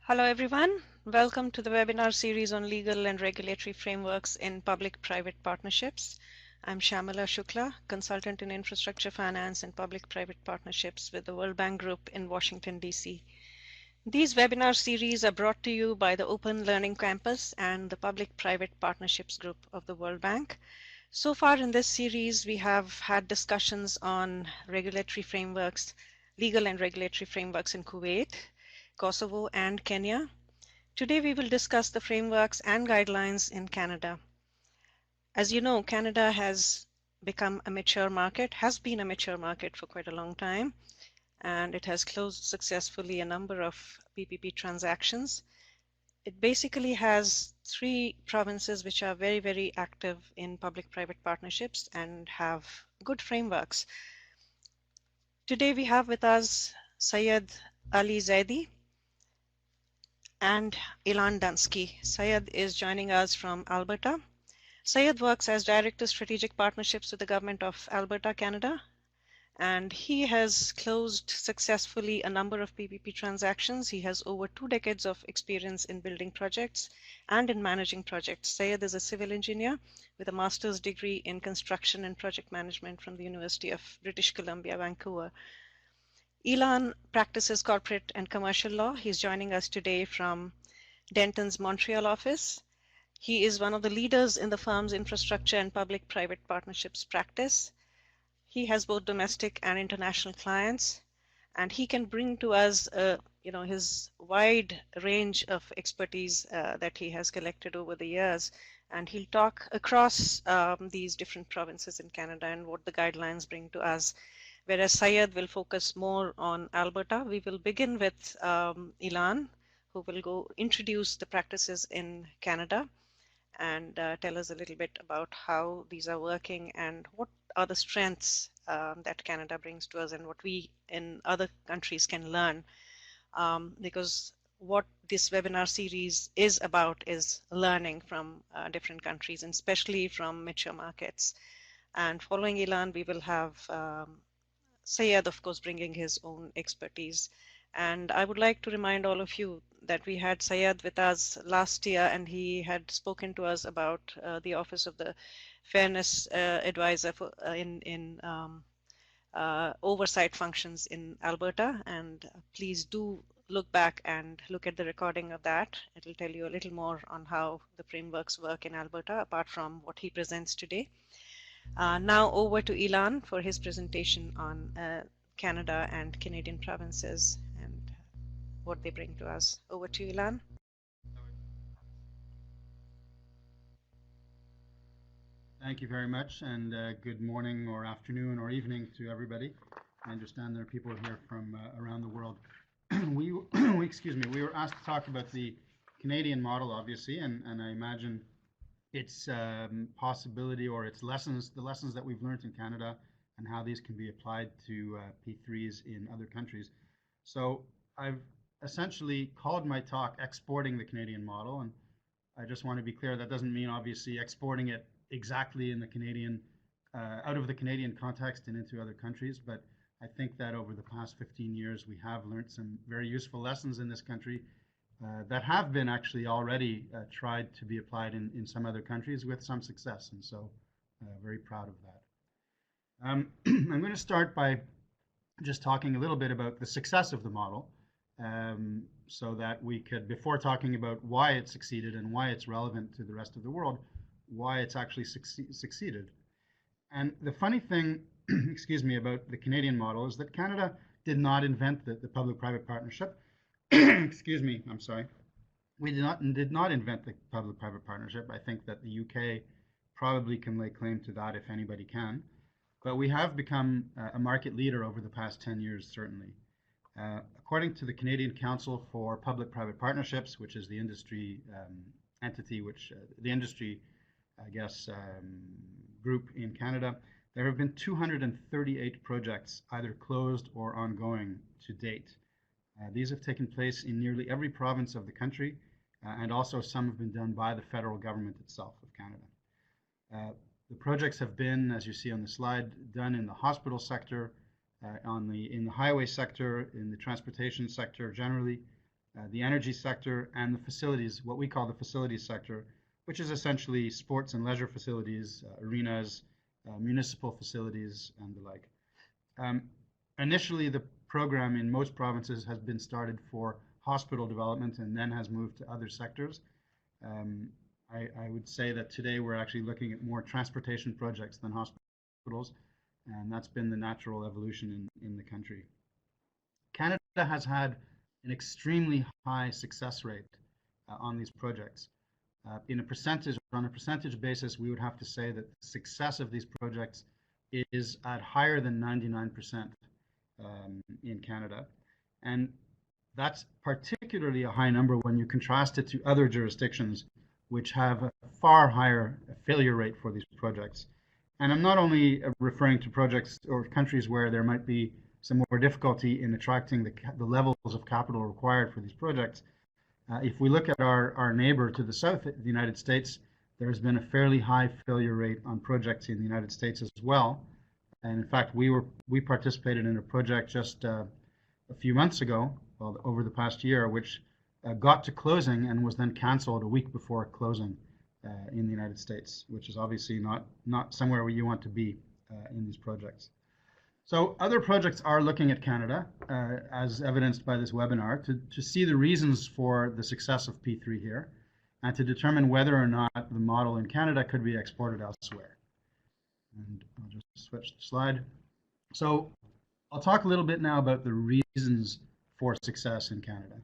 Hello everyone, welcome to the webinar series on legal and regulatory frameworks in public-private partnerships. I'm Shamala Shukla, consultant in infrastructure finance and public-private partnerships with the World Bank Group in Washington, D.C. These webinar series are brought to you by the Open Learning Campus and the Public-Private Partnerships Group of the World Bank. So far in this series, we have had discussions on regulatory frameworks, legal and regulatory frameworks in Kuwait, Kosovo, and Kenya. Today we will discuss the frameworks and guidelines in Canada. As you know, Canada has become a mature market, has been a mature market for quite a long time, and it has closed successfully a number of PPP transactions. It basically has 3 provinces which are very, very active in public-private partnerships and have good frameworks. Today we have with us Syed Ali Zaidi and Ilan Dunsky. Syed is joining us from Alberta. Syed works as Director Strategic Partnerships with the Government of Alberta, Canada, and he has closed successfully a number of PPP transactions. He has over 2 decades of experience in building projects and in managing projects. Syed is a civil engineer with a master's degree in construction and project management from the University of British Columbia, Vancouver. Ilan practices corporate and commercial law. He's joining us today from Dentons Montreal office. He is one of the leaders in the firm's infrastructure and public-private partnerships practice. He has both domestic and international clients, and he can bring to us his wide range of expertise that he has collected over the years. And he'll talk across these different provinces in Canada and what the guidelines bring to us. Whereas Syed will focus more on Alberta. We will begin with Ilan, who will introduce the practices in Canada and tell us a little bit about how these are working and what are the strengths that Canada brings to us and what we in other countries can learn. Because what this webinar series is about is learning from different countries, and especially from mature markets. And following Ilan, we will have Syed, of course, bringing his own expertise. And I would like to remind all of you that we had Syed with us last year, and he had spoken to us about the Office of the Fairness Advisor for, in oversight functions in Alberta. And please do look back and look at the recording of that. It will tell you a little more on how the frameworks work in Alberta, apart from what he presents today. Now over to Ilan for his presentation on Canada and Canadian provinces and what they bring to us. Over to you, Ilan. Thank you very much, and good morning or afternoon or evening to everybody. I understand there are people here from around the world. we were asked to talk about the Canadian model, obviously, and I imagine its possibility or its lessons, the lessons that we've learned in Canada and how these can be applied to P3s in other countries. So I've essentially called my talk Exporting the Canadian Model, and I just want to be clear that doesn't mean obviously exporting it exactly in the Canadian, out of the Canadian context and into other countries, but I think that over the past 15 years we have learned some very useful lessons in this country that have been actually already tried to be applied in some other countries with some success, and so very proud of that. I'm going to start by just talking a little bit about the success of the model, so that we could, before talking about why it succeeded and why it's relevant to the rest of the world, why it's actually succeeded. And the funny thing, excuse me, about the Canadian model is that Canada did not invent the public-private partnership. Excuse me, I'm sorry. We did not invent the public-private partnership. I think that the UK probably can lay claim to that if anybody can. But we have become a market leader over the past 10 years, certainly. According to the Canadian Council for Public-Private Partnerships, which is the industry entity, which the industry, I guess, group in Canada, there have been 238 projects either closed or ongoing to date. These have taken place in nearly every province of the country, and also some have been done by the federal government itself of Canada. The projects have been, as you see on the slide, done in the hospital sector, in the highway sector, in the transportation sector generally, the energy sector, and the facilities, what we call the facilities sector, which is essentially sports and leisure facilities, arenas, municipal facilities, and the like. Um, Initially, the program in most provinces has been started for hospital development and then has moved to other sectors. Um, I would say that today we're actually looking at more transportation projects than hospitals, and that's been the natural evolution in the country. Canada has had an extremely high success rate on these projects. On a percentage basis, we would have to say that the success of these projects is at higher than 99% in Canada. And that's particularly a high number when you contrast it to other jurisdictions which have a far higher failure rate for these projects. And I'm not only referring to projects or countries where there might be some more difficulty in attracting the levels of capital required for these projects. If we look at our neighbor to the south, the United States, there has been a fairly high failure rate on projects in the United States as well. And in fact, we participated in a project just a few months ago, well, over the past year, which got to closing and was then canceled a week before closing in the United States, which is obviously not somewhere where you want to be in these projects. So other projects are looking at Canada, as evidenced by this webinar, to see the reasons for the success of P3 here, and to determine whether or not the model in Canada could be exported elsewhere. And I'll just switch the slide. So I'll talk a little bit now about the reasons for success in Canada.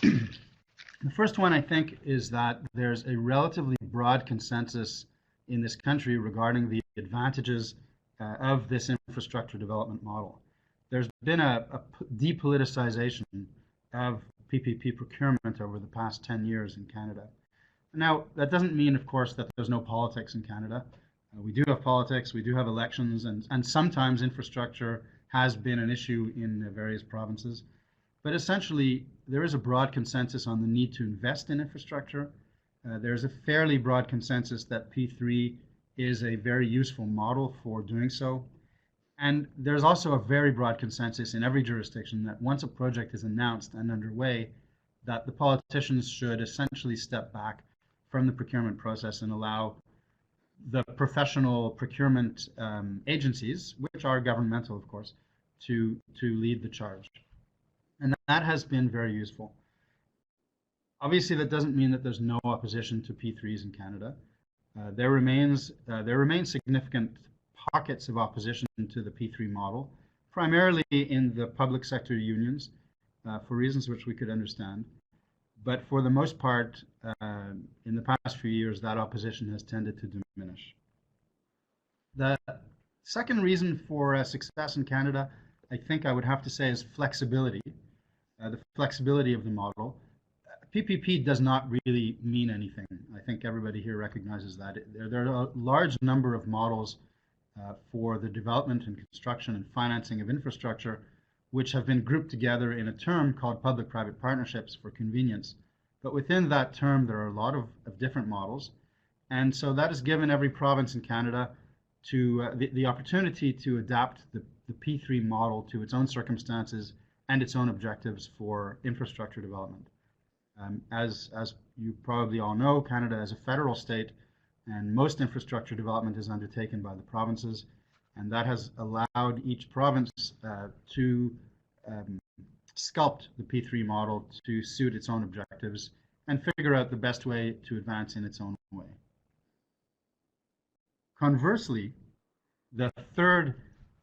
The first one, I think, is that there's a relatively broad consensus in this country regarding the advantages of this infrastructure development model. There's been a depoliticization of PPP procurement over the past 10 years in Canada. Now, that doesn't mean, of course, that there's no politics in Canada. We do have politics, we do have elections, and sometimes infrastructure has been an issue in various provinces. But essentially, there is a broad consensus on the need to invest in infrastructure. There's a fairly broad consensus that P3 is a very useful model for doing so. And there's also a very broad consensus in every jurisdiction that once a project is announced and underway, that the politicians should essentially step back from the procurement process and allow the professional procurement agencies, which are governmental, of course, to lead the charge. And that has been very useful. Obviously, that doesn't mean that there's no opposition to P3s in Canada. There remain significant pockets of opposition to the P3 model, primarily in the public sector unions, for reasons which we could understand. But for the most part, in the past few years, that opposition has tended to diminish. The second reason for success in Canada, I think I would have to say, is flexibility, the flexibility of the model. PPP does not really mean anything. I think everybody here recognizes that. There are a large number of models for the development and construction and financing of infrastructure, which have been grouped together in a term called public-private partnerships for convenience. But within that term, there are a lot of different models. And so that has given every province in Canada the opportunity to adapt the P3 model to its own circumstances and its own objectives for infrastructure development. As you probably all know, Canada is a federal state, and most infrastructure development is undertaken by the provinces, and that has allowed each province to sculpt the P3 model to suit its own objectives and figure out the best way to advance in its own way. Conversely, the third,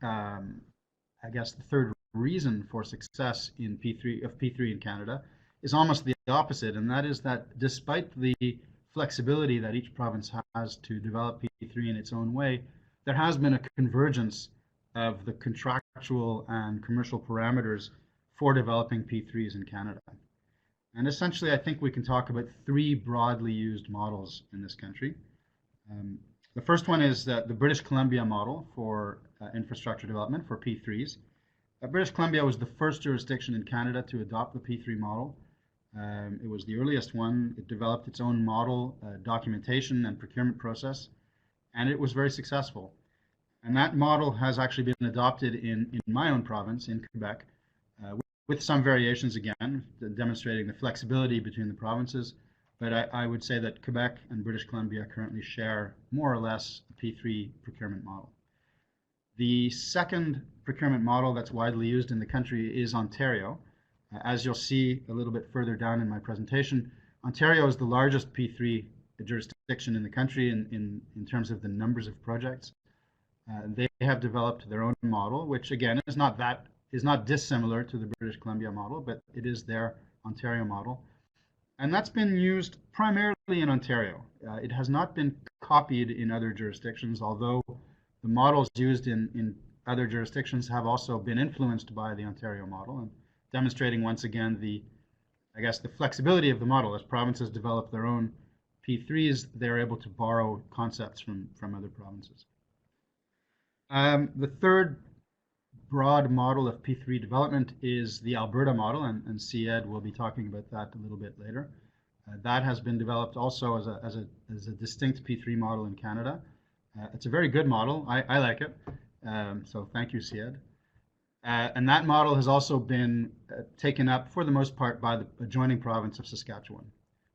the third reason for success in P3 in Canada is almost the opposite, and that is that despite the flexibility that each province has to develop P3 in its own way, there has been a convergence of the contractual and commercial parameters for developing P3s in Canada. And essentially, I think we can talk about three broadly used models in this country. The first one is the British Columbia model for infrastructure development for P3s. British Columbia was the first jurisdiction in Canada to adopt the P3 model. It was the earliest one. It developed its own model, documentation, and procurement process, and it was very successful. And that model has actually been adopted in my own province, in Quebec, with some variations again, demonstrating the flexibility between the provinces. But I would say that Quebec and British Columbia currently share more or less a P3 procurement model. The second procurement model that's widely used in the country is Ontario. As you'll see a little bit further down in my presentation, Ontario is the largest P3 jurisdiction in the country in terms of the numbers of projects. They have developed their own model, which again is not dissimilar to the British Columbia model, but it is their Ontario model. And that's been used primarily in Ontario. It has not been copied in other jurisdictions, although the models used in other jurisdictions have also been influenced by the Ontario model, and demonstrating once again the flexibility of the model. As provinces develop their own P3s, they're able to borrow concepts from other provinces. The third broad model of P3 development is the Alberta model, and Syed will be talking about that a little bit later. That has been developed also as a distinct P3 model in Canada. It's a very good model. I like it. So thank you, Syed. And that model has also been taken up for the most part by the adjoining province of Saskatchewan.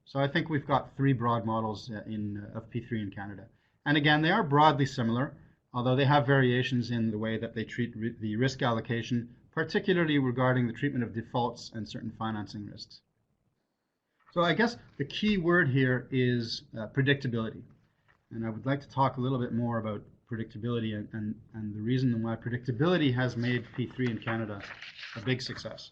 So I think we've got three broad models of P3 in Canada. And again, they are broadly similar, although they have variations in the way that they treat the risk allocation, particularly regarding the treatment of defaults and certain financing risks. So I guess the key word here is predictability. And I would like to talk a little bit more about predictability and the reason why predictability has made P3 in Canada a big success.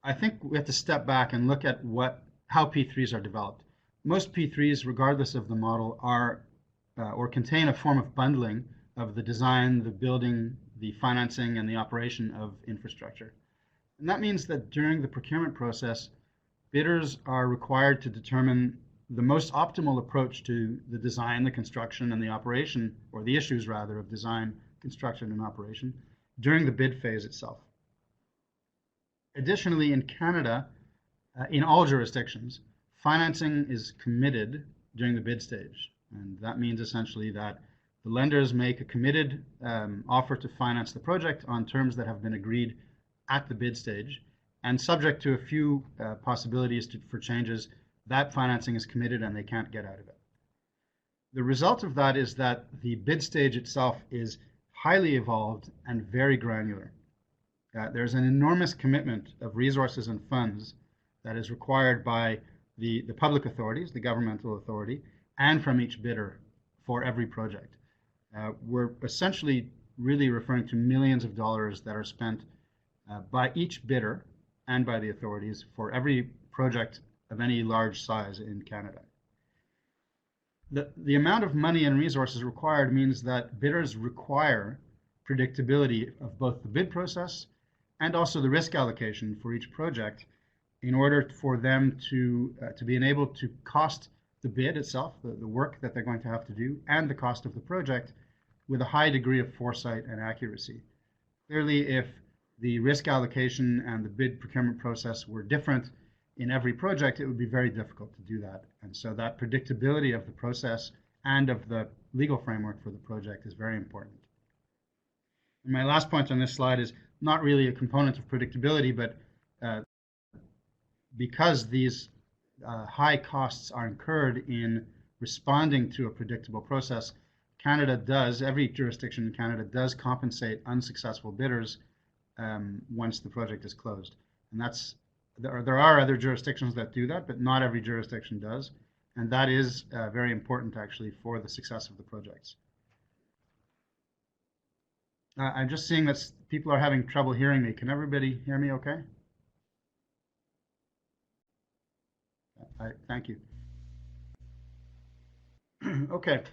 I think we have to step back and look at how P3s are developed. Most P3s, regardless of the model, are or contain a form of bundling of the design, the building, the financing, and the operation of infrastructure. And that means that during the procurement process, bidders are required to determine the most optimal approach to the design, the construction, and the operation, or the issues rather, of design, construction, and operation during the bid phase itself. Additionally, in Canada, in all jurisdictions, financing is committed during the bid stage. And that means essentially that the lenders make a committed offer to finance the project on terms that have been agreed at the bid stage, and subject to a few possibilities for changes, that financing is committed and they can't get out of it. The result of that is that the bid stage itself is highly evolved and very granular. There's an enormous commitment of resources and funds that is required by the public authorities, the governmental authority, and from each bidder for every project. We're essentially really referring to millions of dollars that are spent by each bidder and by the authorities for every project of any large size in Canada. The amount of money and resources required means that bidders require predictability of both the bid process and also the risk allocation for each project in order for them to be able to cost the bid itself, the work that they're going to have to do, and the cost of the project with a high degree of foresight and accuracy. Clearly, if the risk allocation and the bid procurement process were different in every project, it would be very difficult to do that. And so that predictability of the process and of the legal framework for the project is very important. And my last point on this slide is not really a component of predictability, but because these high costs are incurred in responding to a predictable process, every jurisdiction in Canada does compensate unsuccessful bidders once the project is closed. And there are other jurisdictions that do that, but not every jurisdiction does. And that is very important actually for the success of the projects. I'm just seeing that people are having trouble hearing me. Can everybody hear me okay? Thank you. Okay.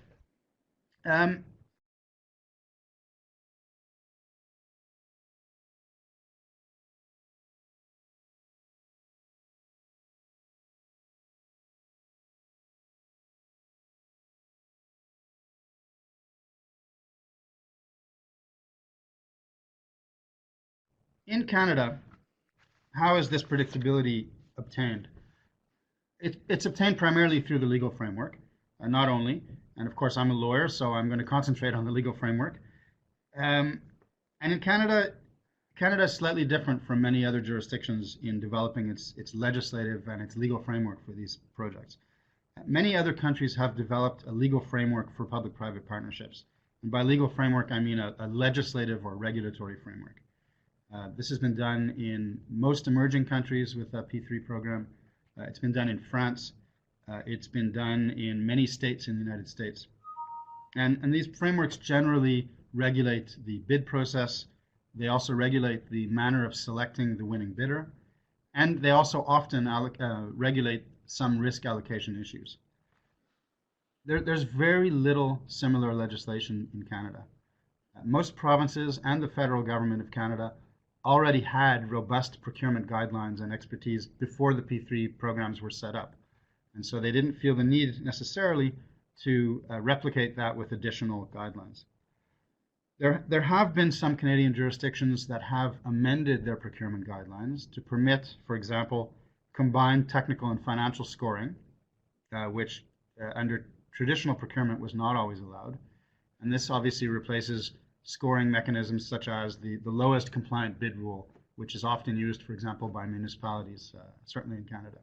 In Canada, how is this predictability obtained? It's obtained primarily through the legal framework, not only, and of course I'm a lawyer, so I'm going to concentrate on the legal framework. And in Canada, Canada is slightly different from many other jurisdictions in developing its legislative and its legal framework for these projects. Many other countries have developed a legal framework for public-private partnerships. And by legal framework, I mean a legislative or regulatory framework. This has been done in most emerging countries with a P3 program. It's been done in France. It's been done in many states in the United States. And these frameworks generally regulate the bid process. They also regulate the manner of selecting the winning bidder. And they also often regulate some risk allocation issues. There's very little similar legislation in Canada. Most provinces and the federal government of Canada already had robust procurement guidelines and expertise before the P3 programs were set up. And so they didn't feel the need necessarily to replicate that with additional guidelines. There have been some Canadian jurisdictions that have amended their procurement guidelines to permit, for example, combined technical and financial scoring, which under traditional procurement was not always allowed. And this obviously replaces scoring mechanisms such as the lowest compliant bid rule, which is often used, for example, by municipalities, certainly in Canada.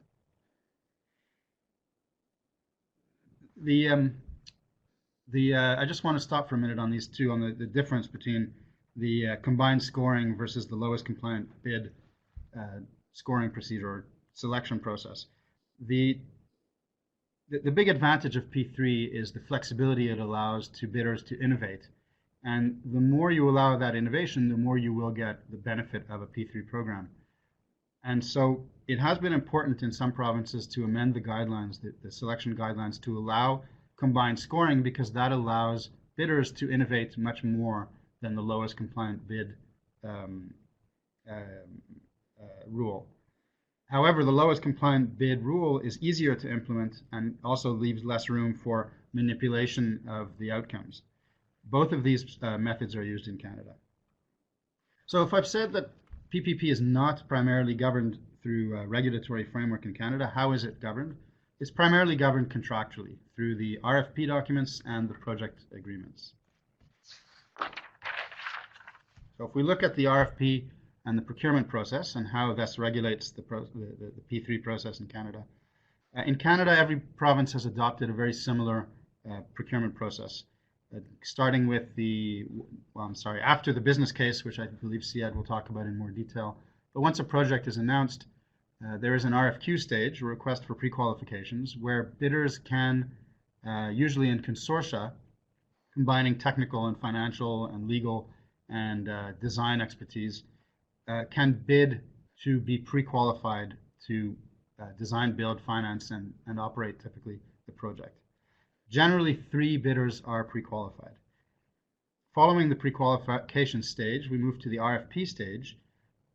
I just want to stop for a minute on these two, on the difference between the combined scoring versus the lowest compliant bid scoring procedure or selection process. The big advantage of P3 is the flexibility it allows to bidders to innovate. And the more you allow that innovation, the more you will get the benefit of a P3 program. And so it has been important in some provinces to amend the guidelines, the selection guidelines, to allow combined scoring, because that allows bidders to innovate much more than the lowest compliant bid rule. However, the lowest compliant bid rule is easier to implement and also leaves less room for manipulation of the outcomes. Both of these methods are used in Canada. So if I've said that PPP is not primarily governed through a regulatory framework in Canada, how is it governed? It's primarily governed contractually through the RFP documents and the project agreements. So if we look at the RFP and the procurement process and how this regulates the P3 process in Canada. In Canada, every province has adopted a very similar procurement process, starting with after the business case, which I believe Syed will talk about in more detail. But once a project is announced, there is an RFQ stage, a request for pre-qualifications, where bidders can, usually in consortia, combining technical and financial and legal and design expertise, can bid to be pre-qualified to design, build, finance, and operate typically the project. Generally, 3 bidders are pre-qualified. Following the pre-qualification stage, we move to the RFP stage,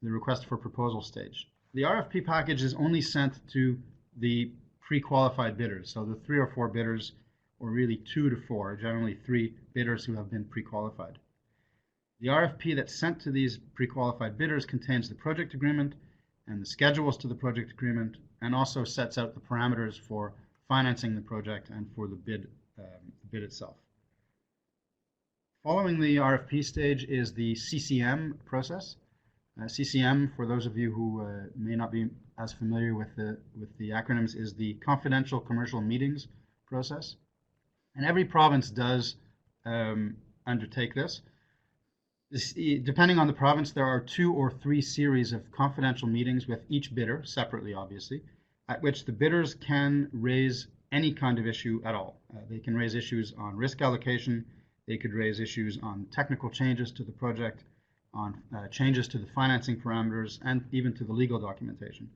the request for proposal stage. The RFP package is only sent to the pre-qualified bidders, so the 3 or 4 bidders, or really 2 to 4, generally 3 bidders who have been pre-qualified. The RFP that's sent to these pre-qualified bidders contains the project agreement and the schedules to the project agreement, and also sets out the parameters for financing the project and for the bid itself. Following the RFP stage is the CCM process. CCM, for those of you who may not be as familiar with the acronyms, is the Confidential Commercial Meetings process. And every province does undertake this. Depending on the province, there are 2 or 3 series of confidential meetings with each bidder, separately obviously, at which the bidders can raise any kind of issue at all. They can raise issues on risk allocation, they could raise issues on technical changes to the project, on changes to the financing parameters, and even to the legal documentation.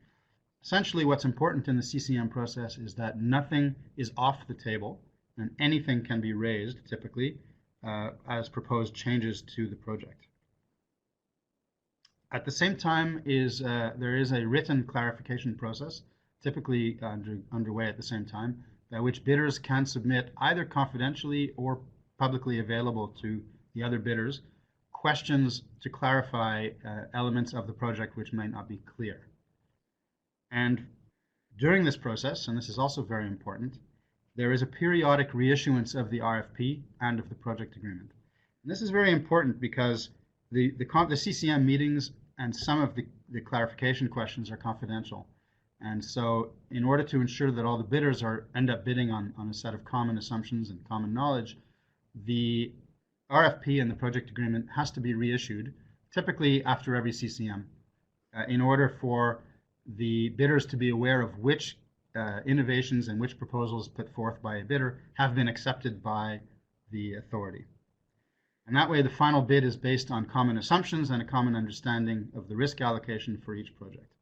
Essentially, what's important in the CCM process is that nothing is off the table, and anything can be raised, typically, as proposed changes to the project. At the same time, there is a written clarification process, typically underway at the same time, by which bidders can submit either confidentially or publicly available to the other bidders questions to clarify elements of the project which might not be clear. And during this process, and this is also very important, there is a periodic reissuance of the RFP and of the project agreement. And this is very important because the CCM meetings and some of the clarification questions are confidential. And so in order to ensure that all the bidders end up bidding on a set of common assumptions and common knowledge, the RFP and the project agreement has to be reissued, typically after every CCM, in order for the bidders to be aware of which innovations and which proposals put forth by a bidder have been accepted by the authority. And that way the final bid is based on common assumptions and a common understanding of the risk allocation for each project.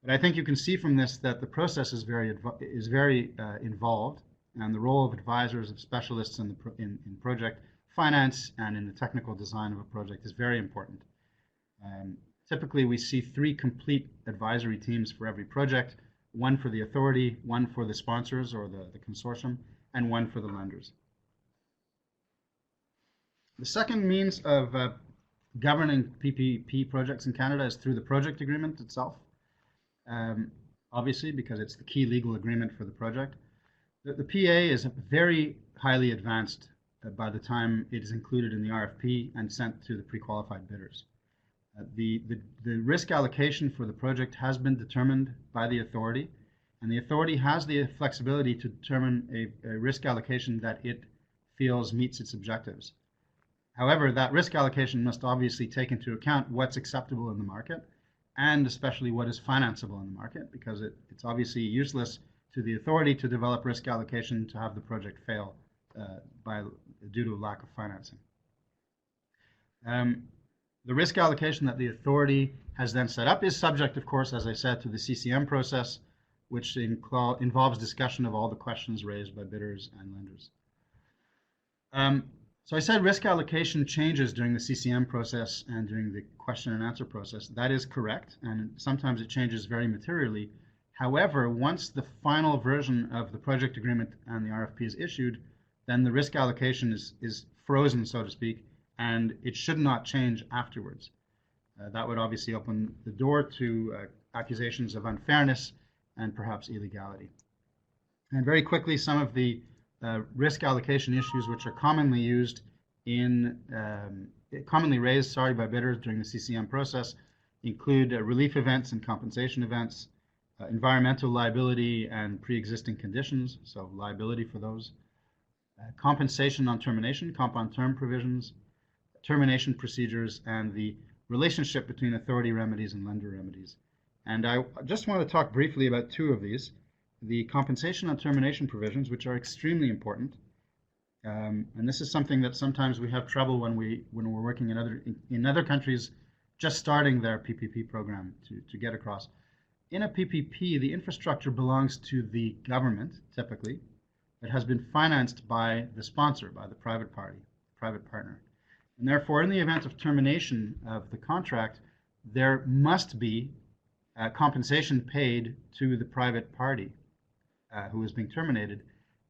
But I think you can see from this that the process is very involved, and the role of advisors, of specialists in project finance and in the technical design of a project is very important. Typically, we see 3 complete advisory teams for every project, one for the authority, one for the sponsors or the consortium, and one for the lenders. The second means of governing PPP projects in Canada is through the project agreement itself. Obviously, because it's the key legal agreement for the project. The PA is very highly advanced by the time it is included in the RFP and sent to the pre-qualified bidders. The risk allocation for the project has been determined by the authority, and the authority has the flexibility to determine a risk allocation that it feels meets its objectives. However, that risk allocation must obviously take into account what's acceptable in the market, and especially what is financeable in the market, because it's obviously useless to the authority to develop risk allocation to have the project fail due to a lack of financing. The risk allocation that the authority has then set up is subject, of course, as I said, to the CCM process, which involves discussion of all the questions raised by bidders and lenders. So I said risk allocation changes during the CCM process and during the question and answer process. That is correct, and sometimes it changes very materially. However, once the final version of the project agreement and the RFP is issued, then the risk allocation is frozen, so to speak, and it should not change afterwards. That would obviously open the door to accusations of unfairness and perhaps illegality. And very quickly, some of the risk allocation issues which are commonly raised by bidders during the CCM process include relief events and compensation events, environmental liability and pre-existing conditions, so liability for those, compensation on termination, comp on term provisions, termination procedures, and the relationship between authority remedies and lender remedies. And I just want to talk briefly about 2 of these. The compensation on termination provisions, which are extremely important, and this is something that sometimes we have trouble when we're working in other countries just starting their PPP program to get across. In a PPP, the infrastructure belongs to the government, typically. It has been financed by the sponsor, by the private party, private partner. And therefore, in the event of termination of the contract, there must be compensation paid to the private party who is being terminated,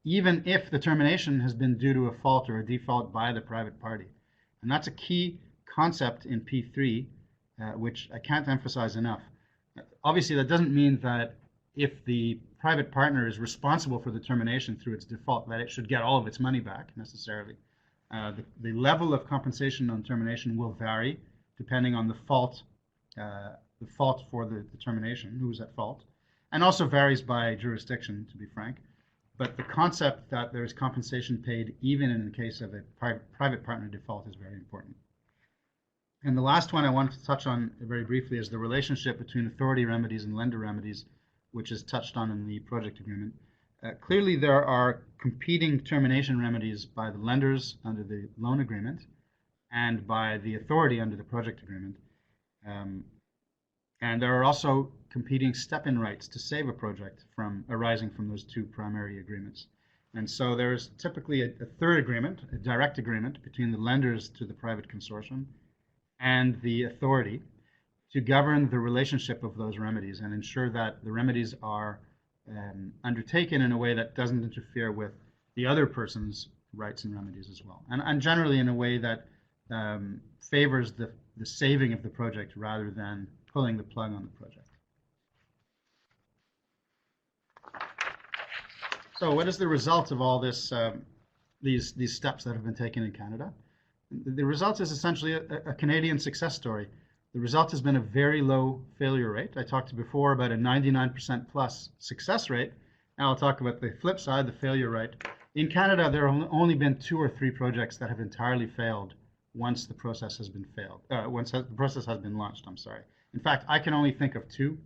even if the termination has been due to a fault or a default by the private party. And that's a key concept in P3, which I can't emphasize enough. Obviously, that doesn't mean that if the private partner is responsible for the termination through its default, that it should get all of its money back necessarily. The level of compensation on termination will vary depending on the fault for the termination, who's at fault, and also varies by jurisdiction, to be frank. But the concept that there is compensation paid even in the case of a private partner default is very important. And the last one I wanted to touch on very briefly is the relationship between authority remedies and lender remedies, which is touched on in the project agreement. Clearly, there are competing termination remedies by the lenders under the loan agreement and by the authority under the project agreement. And there are also competing step-in rights to save a project arising from those 2 primary agreements. And so there is typically a third agreement, a direct agreement between the lenders to the private consortium and the authority to govern the relationship of those remedies and ensure that the remedies are undertaken in a way that doesn't interfere with the other person's rights and remedies as well. And generally in a way that favors the saving of the project rather than pulling the plug on the project. So what is the result of all this, these steps that have been taken in Canada? The result is essentially a Canadian success story. The result has been a very low failure rate. I talked before about a 99% plus success rate. Now I'll talk about the flip side, the failure rate. In Canada, there have only been 2 or 3 projects that have entirely failed once the process has been once the process has been launched. I'm sorry. In fact, I can only think of 2,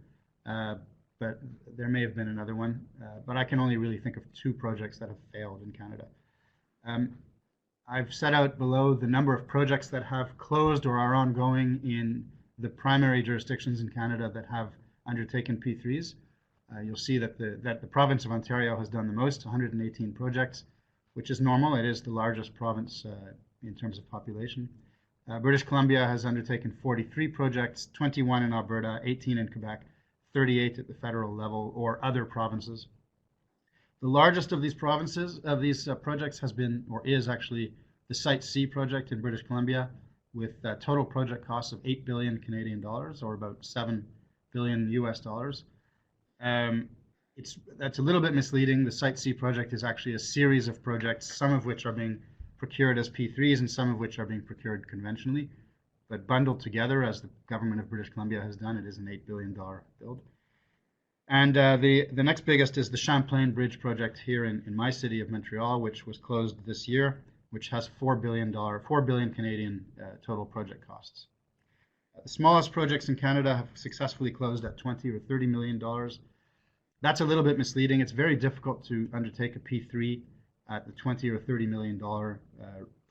but there may have been another one. But I can only really think of 2 projects that have failed in Canada. I've set out below the number of projects that have closed or are ongoing in the primary jurisdictions in Canada that have undertaken P3s. You'll see that the province of Ontario has done the most, 118 projects, which is normal. It is the largest province in terms of population. British Columbia has undertaken 43 projects, 21 in Alberta, 18 in Quebec, 38 at the federal level or other provinces. The largest of these projects has been, or is actually, the Site C project in British Columbia, with total project costs of 8 billion Canadian dollars, or about 7 billion US dollars. That's a little bit misleading. The Site C project is actually a series of projects, some of which are being procured as P3s and some of which are being procured conventionally. But bundled together, as the government of British Columbia has done, it is an $8 billion build. And the next biggest is the Champlain Bridge project here in my city of Montreal, which was closed this year, which has $4 billion Canadian total project costs. The smallest projects in Canada have successfully closed at $20 or $30 million. That's a little bit misleading. It's very difficult to undertake a P3 at the $20 or $30 million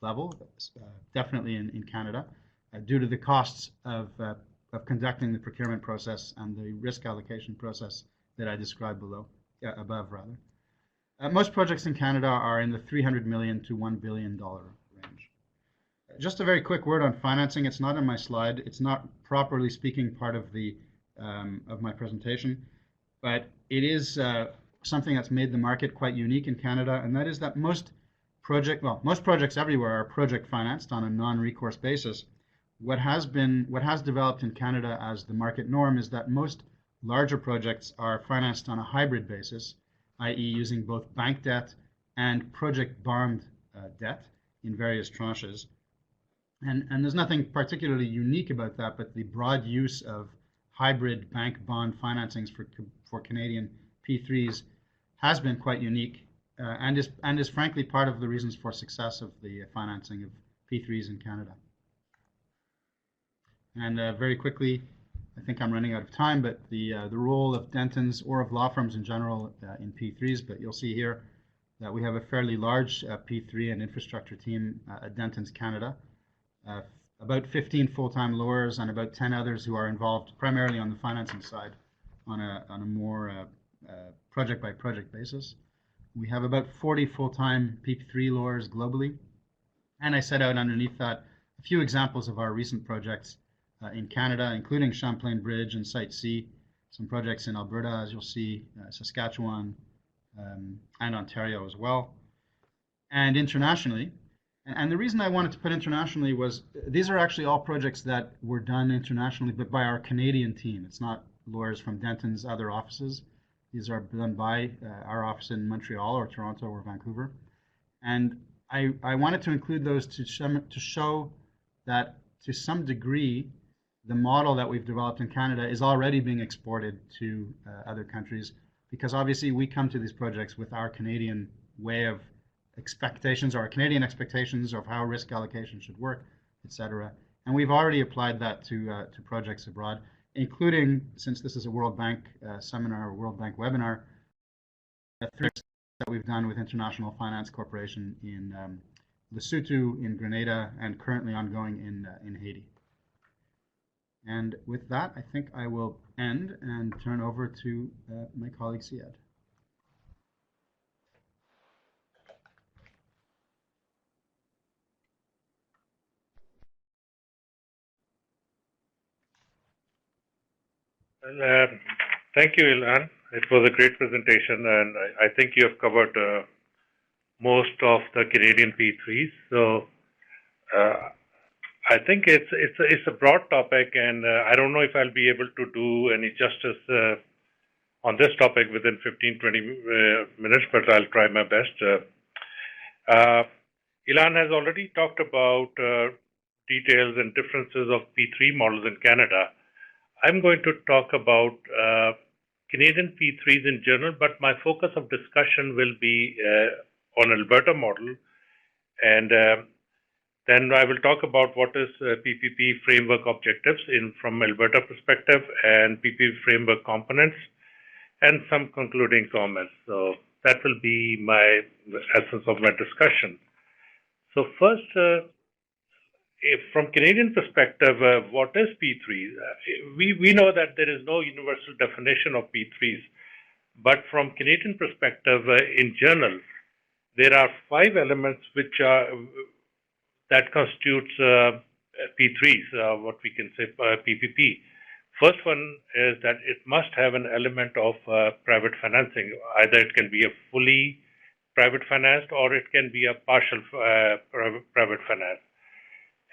level, definitely in Canada, due to the costs of conducting the procurement process and the risk allocation process that I described above. Most projects in Canada are in the $300 million to $1 billion range. Just a very quick word on financing. It's not in my slide. It's not, properly speaking, part of my presentation, but it is something that's made the market quite unique in Canada, and that is that most projects everywhere are project financed on a non-recourse basis. What has developed in Canada as the market norm is that most larger projects are financed on a hybrid basis, i.e. using both bank debt and project bond debt in various tranches. And there's nothing particularly unique about that, but the broad use of hybrid bank bond financings for Canadian P3s has been quite unique and is frankly part of the reasons for success of the financing of P3s in Canada. And very quickly, I think I'm running out of time, but the role of Dentons or of law firms in general in P3s, but you'll see here that we have a fairly large P3 and infrastructure team at Dentons Canada, about 15 full-time lawyers and about 10 others who are involved primarily on the financing side on a more project-by-project basis. We have about 40 full-time P3 lawyers globally, and I set out underneath that a few examples of our recent projects in Canada, including Champlain Bridge and Site C, some projects in Alberta, as you'll see, Saskatchewan, and Ontario as well, and internationally. And the reason I wanted to put internationally was these are actually all projects that were done internationally, but by our Canadian team. It's not lawyers from Dentons' other offices. These are done by our office in Montreal or Toronto or Vancouver. And I wanted to include those to show that to some degree, the model that we've developed in Canada is already being exported to other countries, because obviously we come to these projects with our Canadian way of expectations, or our Canadian expectations of how risk allocation should work, etc. And we've already applied that to projects abroad, including, since this is a World Bank seminar, or World Bank webinar, that we've done with International Finance Corporation in Lesotho, in Grenada, and currently ongoing in Haiti. And with that, I think I will end and turn over to my colleague Syed. Well, thank you, Ilan. It was a great presentation, and I think you have covered most of the Canadian P3s. So I think it's a broad topic, and I don't know if I'll be able to do any justice on this topic within 15-20 minutes, but I'll try my best. Ilan has already talked about details and differences of P3 models in Canada. I'm going to talk about Canadian P3s in general, but my focus of discussion will be on Alberta model, and then I will talk about what is PPP framework objectives from Alberta perspective and PPP framework components, and some concluding comments. So that will be my essence of my discussion. So first, from Canadian perspective, what is P3? We know that there is no universal definition of P3s, but from Canadian perspective, in general, there are 5 elements which are that constitutes P3s, what we can say PPP. First one is that it must have an element of private financing. Either it can be a fully private financed or it can be a partial private finance.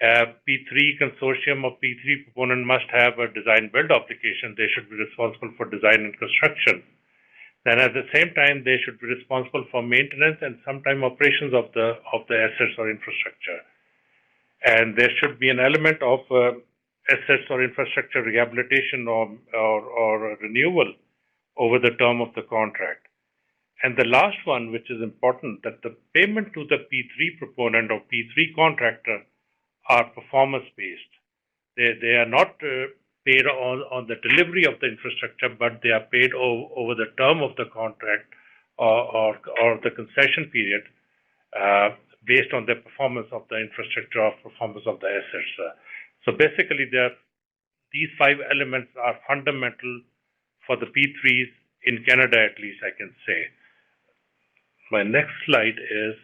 P3 consortium or P3 proponent must have a design build obligation. They should be responsible for design and construction. Then at the same time, they should be responsible for maintenance and sometime operations of the assets or infrastructure. And there should be an element of assets or infrastructure rehabilitation or renewal over the term of the contract. And the last one, which is important, that the payment to the P3 proponent or P3 contractor are performance-based. They are not paid on the delivery of the infrastructure, but they are paid over the term of the contract or the concession period based on the performance of the infrastructure or performance of the assets. So basically, these 5 elements are fundamental for the P3s in Canada, at least I can say. My next slide is,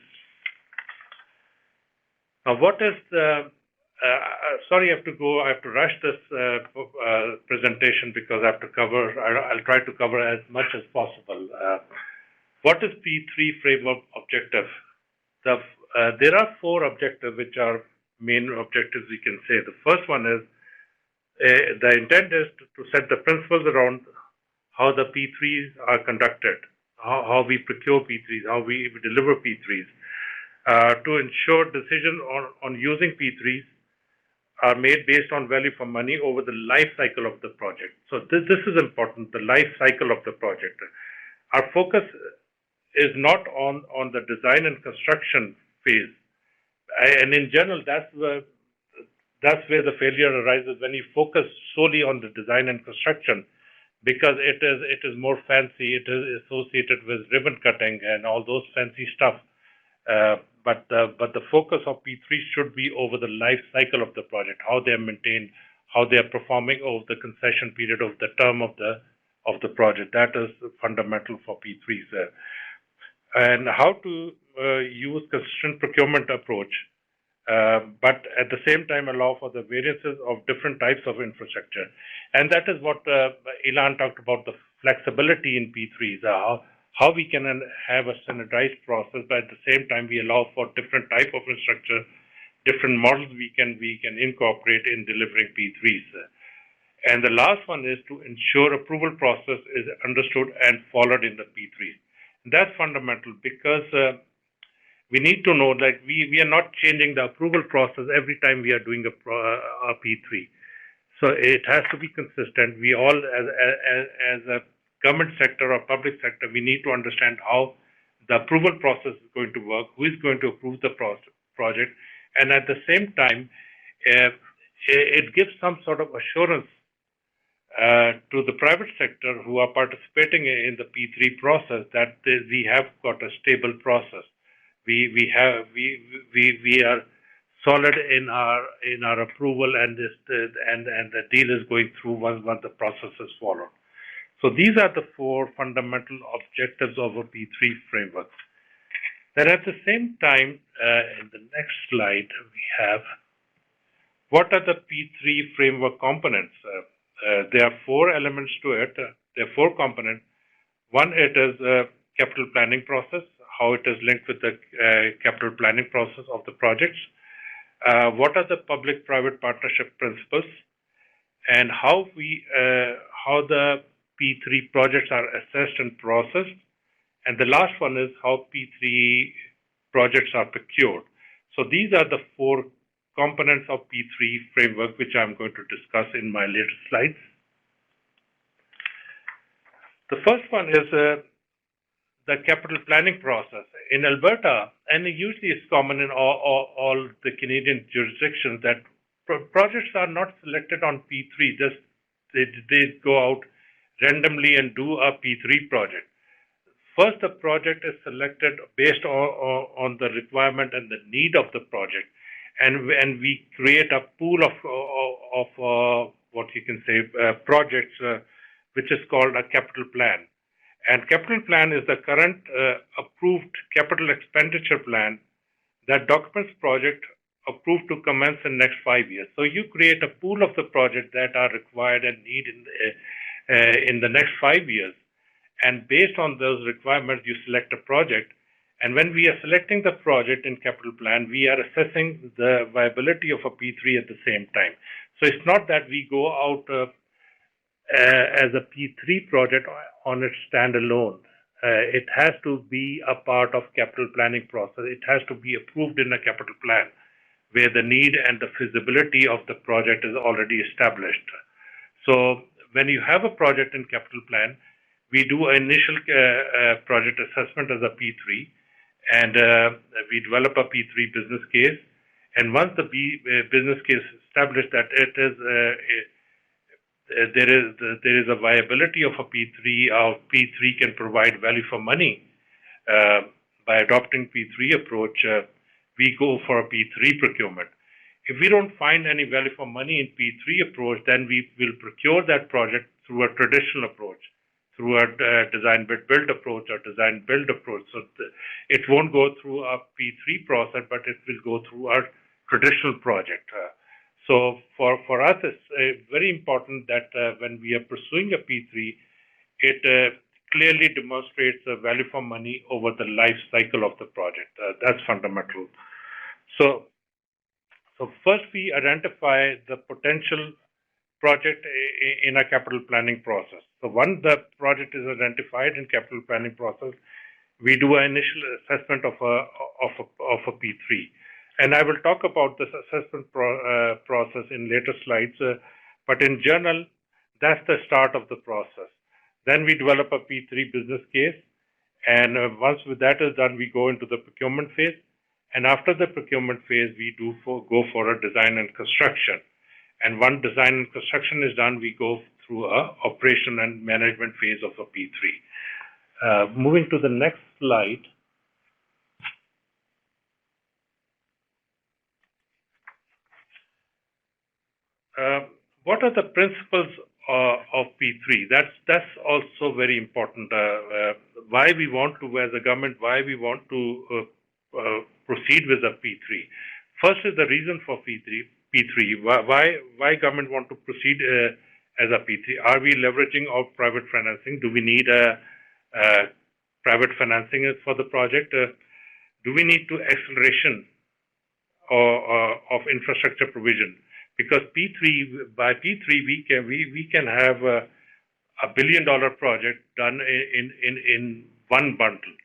now what is the, sorry I have to rush this presentation because I have to cover, I'll try to cover as much as possible. What is P3 framework objective? There are 4 objectives which are main objectives we can say. The first one is, the intent is to set the principles around how the P3s are conducted, how we procure P3s, how we deliver P3s, to ensure decisions on using P3s are made based on value for money over the life cycle of the project. So this is important, the life cycle of the project. Our focus is not on the design and construction phase. And in general, that's where the failure arises when you focus solely on the design and construction, because it is more fancy, it is associated with ribbon cutting and all those fancy stuff. But the focus of P3 should be over the life cycle of the project, how they are maintained, how they are performing over the concession period of the term of the project. That is fundamental for P3s. And how to use consistent procurement approach, but at the same time allow for the variances of different types of infrastructure. And that is what Ilan talked about, the flexibility in P3s, how we can have a standardized process, but at the same time we allow for different type of infrastructure, different models we can incorporate in delivering P3s. And the last one is to ensure approval process is understood and followed in the P3s. That's fundamental because we need to know that we are not changing the approval process every time we are doing a P3. So it has to be consistent. We all, as a government sector or public sector, we need to understand how the approval process is going to work, who is going to approve the project, and at the same time, it gives some sort of assurance to the private sector who are participating in the P3 process that we have got a stable process. We are solid in our approval, and the deal is going through once the process is followed. So these are the 4 fundamental objectives of a P3 framework. Then at the same time, in the next slide, we have what are the P3 framework components? There are 4 elements to it. There are 4 components. One, it is a capital planning process, how it is linked with the capital planning process of the projects. What are the public-private partnership principles, and how the P3 projects are assessed and processed. And the last one is how P3 projects are procured. So these are the 4 components of P3 framework, which I'm going to discuss in my later slides. The first one is the capital planning process. In Alberta, and it usually is common in all the Canadian jurisdictions, that projects are not selected on P3, just they go out randomly and do a P3 project. First, the project is selected based on the requirement and the need of the project, and we create a pool of what you can say projects, which is called a capital plan. And capital plan is the current approved capital expenditure plan that documents project approved to commence in next 5 years. So you create a pool of the projects that are required and need in the next 5 years. And based on those requirements, you select a project. And when we are selecting the project in capital plan, we are assessing the viability of a P3 at the same time. So it's not that we go out as a P3 project on its standalone. It has to be a part of capital planning process. It has to be approved in a capital plan where the need and the feasibility of the project is already established. So when you have a project in capital plan, we do an initial project assessment as a P3, and we develop a P3 business case. And once the business case is established that it is there is a viability of a P3, or P3 can provide value for money. By adopting P3 approach, we go for a P3 procurement. If we don't find any value for money in P3 approach, then we will procure that project through a traditional approach, through a design build approach or design build approach. So it won't go through a P3 process, but it will go through our traditional project. So for us, it's very important that when we are pursuing a P3, it clearly demonstrates the value for money over the life cycle of the project. That's fundamental. So first we identify the potential project in a capital planning process. So once the project is identified in capital planning process, we do an initial assessment of a P3. And I will talk about this assessment process in later slides, but in general, that's the start of the process. Then we develop a P3 business case, and once that is done, we go into the procurement phase. And after the procurement phase, we go for a design and construction. And once design and construction is done, we go through a operation and management phase of a P3. Moving to the next slide. What are the principles of P3? That's also very important. Why we want to, as a government, why we want to proceed with a P3. First is the reason for P3. Why government want to proceed as a P3? Are we leveraging our private financing? Do we need private financing for the project? Do we need to acceleration of infrastructure provision? Because by P3 we can have a $1 billion project done in one bundle.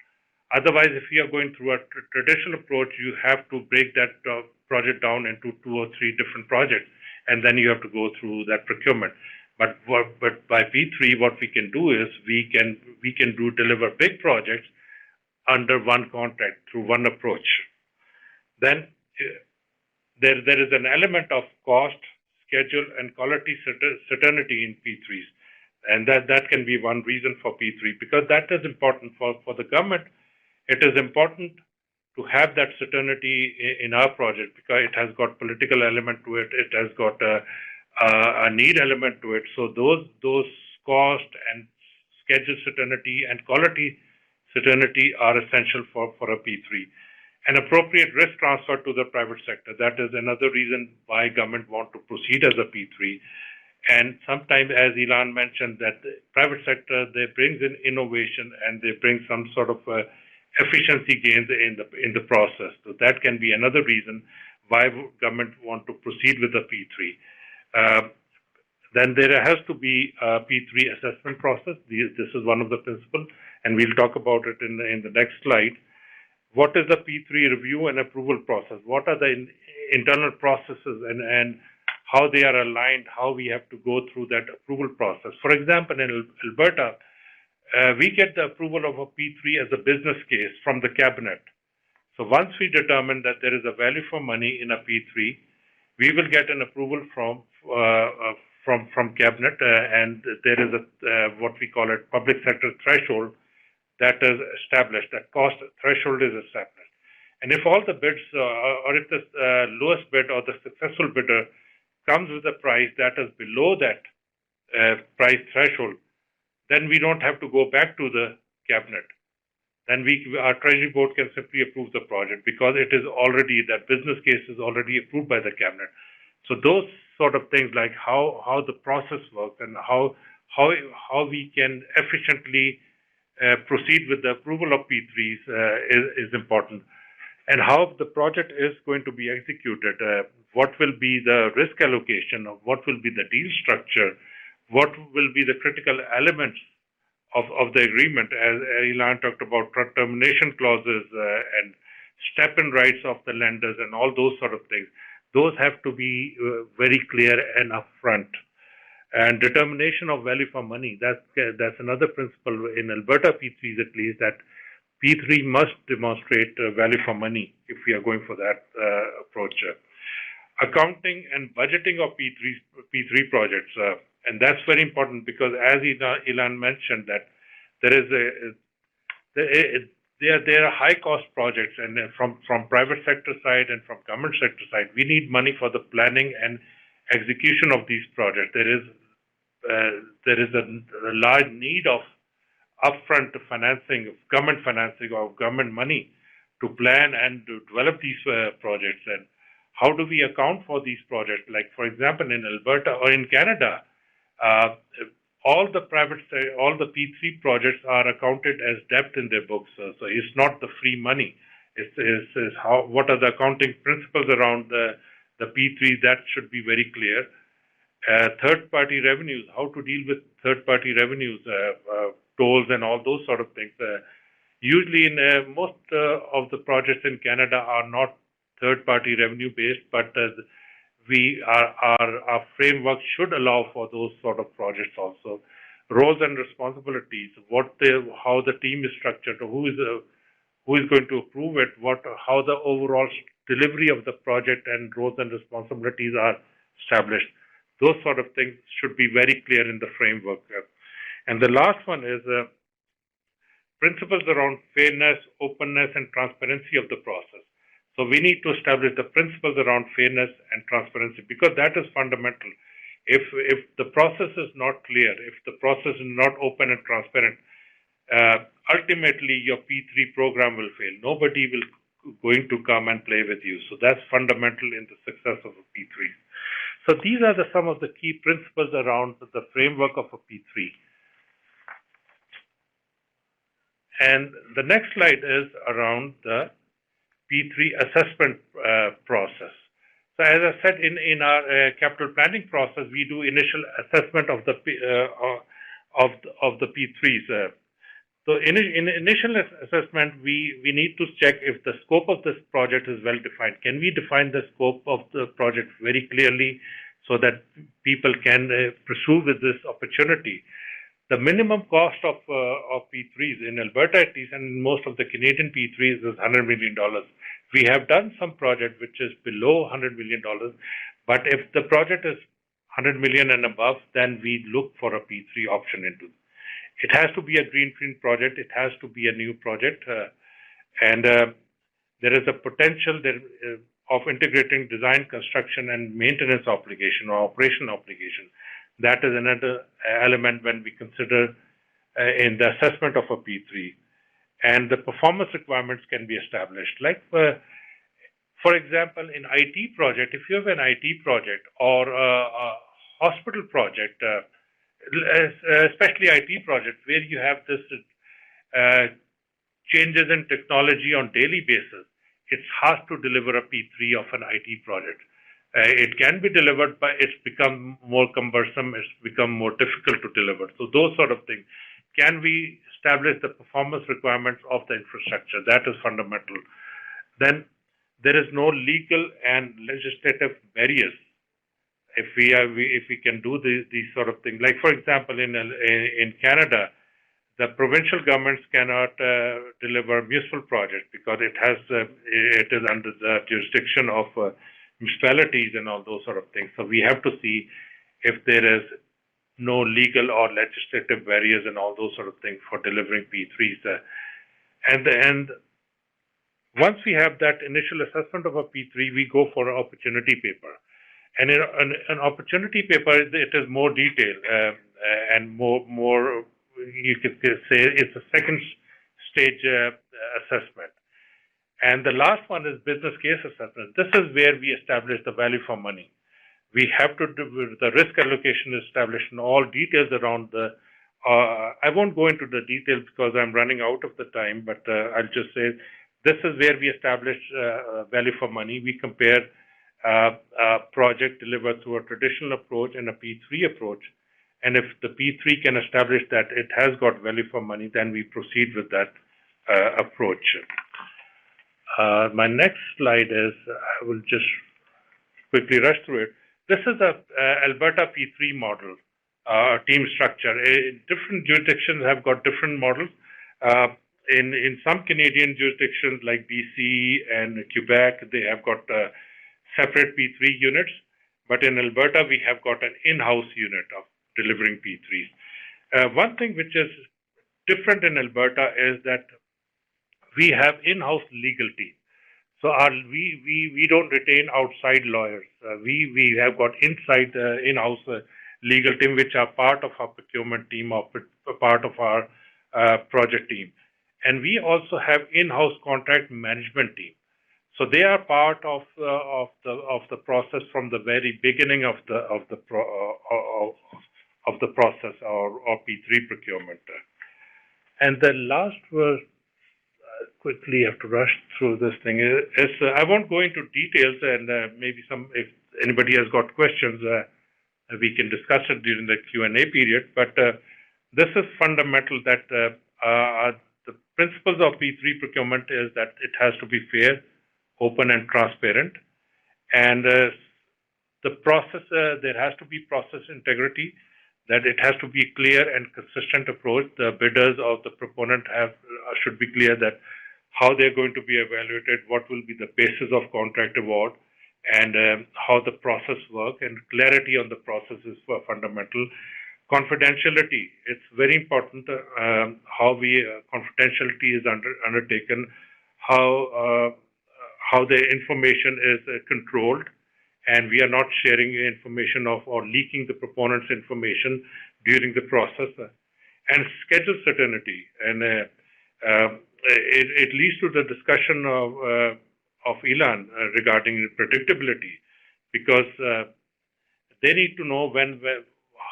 Otherwise, if you are going through a traditional approach, you have to break that project down into 2 or 3 different projects, and then you have to go through that procurement. But by P3, what we can do is we can deliver big projects under one contract through one approach. Then there is an element of cost, schedule, and quality certainty in P3s. And that can be one reason for P3, because that is important for the government. It is important to have that certainty in our project, because it has got political element to it. It has got a need element to it. So those cost and schedule certainty and quality certainty are essential for a P3. An appropriate risk transfer to the private sector. That is another reason why government want to proceed as a P3. And sometimes, as Ilan mentioned, that the private sector, they brings in innovation and they bring some sort of efficiency gains in the process. So that can be another reason why government want to proceed with the P3. Then there has to be a P3 assessment process. This is one of the principles, and we'll talk about it in the next slide. What is the P3 review and approval process? What are the internal processes and how they are aligned, how we have to go through that approval process. For example, in Alberta, we get the approval of a P3 as a business case from the cabinet. So once we determine that there is a value for money in a P3, we will get an approval from cabinet, and there is a what we call it public sector threshold that is established. That cost threshold is established, and if all the bids or if the lowest bid or the successful bidder comes with a price that is below that price threshold, then we don't have to go back to the cabinet. Then our Treasury Board can simply approve the project because it is already, that business case is already approved by the cabinet. So those sort of things, like how the process works and how we can efficiently proceed with the approval of P3s is important. And how the project is going to be executed, what will be the risk allocation, what will be the deal structure, what will be the critical elements of the agreement, as Ilan talked about termination clauses and step-in rights of the lenders and all those sort of things. Those have to be very clear and upfront. And determination of value for money, that's another principle in Alberta P3s at least, that P3 must demonstrate value for money if we are going for that approach. Accounting and budgeting of P3 projects, and that's very important because, as Ilan mentioned, that there are high cost projects, and from private sector side and from government sector side, we need money for the planning and execution of these projects. There is a large need of upfront financing, government financing or government money to plan and to develop these projects. And how do we account for these projects? Like, for example, in Alberta or in Canada, all the P3 projects are accounted as debt in their books. So it's not the free money. It's what are the accounting principles around the P3? That should be very clear. Third-party revenues, how to deal with third-party revenues, tolls and all those sort of things. Usually in most of the projects in Canada are not third-party revenue based, but our framework should allow for those sort of projects also. Roles and responsibilities, how the team is structured, who is going to approve it, how the overall delivery of the project and roles and responsibilities are established. Those sort of things should be very clear in the framework. And the last one is principles around fairness, openness, and transparency of the process. So we need to establish the principles around fairness and transparency because that is fundamental. If the process is not clear, if the process is not open and transparent, ultimately your P3 program will fail. Nobody will going to come and play with you. So that's fundamental in the success of a P3. So these are some of the key principles around the framework of a P3. And the next slide is around the P3 assessment process. So as I said, in our capital planning process, we do initial assessment of the P3s. So in initial assessment, we need to check if the scope of this project is well defined. Can we define the scope of the project very clearly so that people can pursue with this opportunity? The minimum cost of P3s in Alberta at least, and in most of the Canadian P3s, is $100 million. We have done some project which is below $100 million, but if the project is $100 million and above, then we look for a P3 option into it. It has to be a greenfield project. It has to be a new project, and there is a potential of integrating design, construction, and maintenance obligation or operation obligation. That is another element when we consider in the assessment of a P3. And the performance requirements can be established. Like, for example, in IT project, if you have an IT project or a hospital project, especially IT project, where you have this changes in technology on daily basis, it's hard to deliver a P3 of an IT project. It can be delivered, but it's become more cumbersome, it's become more difficult to deliver. So those sort of things. can we establish the performance requirements of the infrastructure? That is fundamental. Then there is no legal and legislative barriers if we can do these sort of things. Like for example, in Canada, the provincial governments cannot deliver municipal projects because it is under the jurisdiction of municipalities and all those sort of things. So we have to see if there is no legal or legislative barriers and all those sort of things for delivering P3s. And once we have that initial assessment of a P3, we go for an opportunity paper. And in an opportunity paper, it is more detailed and more. You could say it's a second stage assessment. And the last one is business case assessment. This is where we establish the value for money. We have to do the risk allocation established in all details around the. I won't go into the details because I'm running out of the time, but I'll just say this is where we establish value for money. We compare a project delivered through a traditional approach and a P3 approach. And if the P3 can establish that it has got value for money, then we proceed with that approach. My next slide is, I will just quickly rush through it. This is the Alberta P3 model, team structure. Different jurisdictions have got different models. In some Canadian jurisdictions like BC and Quebec, they have got separate P3 units. But in Alberta, we have got an in-house unit of delivering P3s. One thing which is different in Alberta is that we have in-house legal team. So we don't retain outside lawyers. We have got inside in-house legal team, which are part of our procurement team or part of our project team. And we also have in-house contract management team. So they are part of the process from the very beginning of the process or P3 procurement. And the last was, quickly have to rush through this thing, is I won't go into details, and maybe if anybody has got questions, we can discuss it during the Q&A period. But this is fundamental that the principles of P3 procurement is that it has to be fair, open and transparent. And the process, there has to be process integrity, that it has to be clear and consistent approach. The bidders or the proponent should be clear that how they're going to be evaluated, what will be the basis of contract award, and how the process works, and clarity on the process is fundamental. Confidentiality, it's very important how confidentiality is undertaken, how the information is controlled, and we are not sharing information or leaking the proponent's information during the process. And schedule certainty, and it leads to the discussion of Elan regarding predictability, because they need to know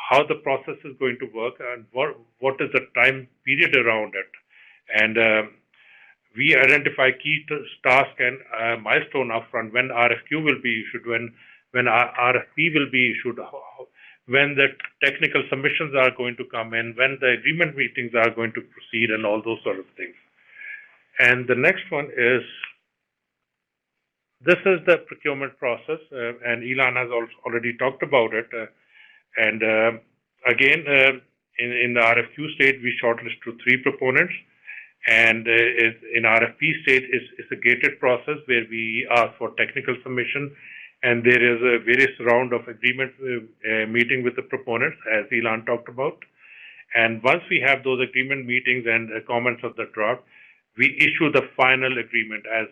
how the process is going to work and what is the time period around it. And we identify key task and milestone upfront, when RFQ will be issued, when RFP will be issued, when the technical submissions are going to come in, when the agreement meetings are going to proceed, and all those sort of things. And the next one is, this is the procurement process, and Elan has already talked about it. And again, in the RFQ stage, we shortlist to 3 proponents. And in RFP stage, it's a gated process where we ask for technical submission, and there is a various round of agreement meeting with the proponents, as Elan talked about. And once we have those agreement meetings and comments of the draft, we issue the final agreement, as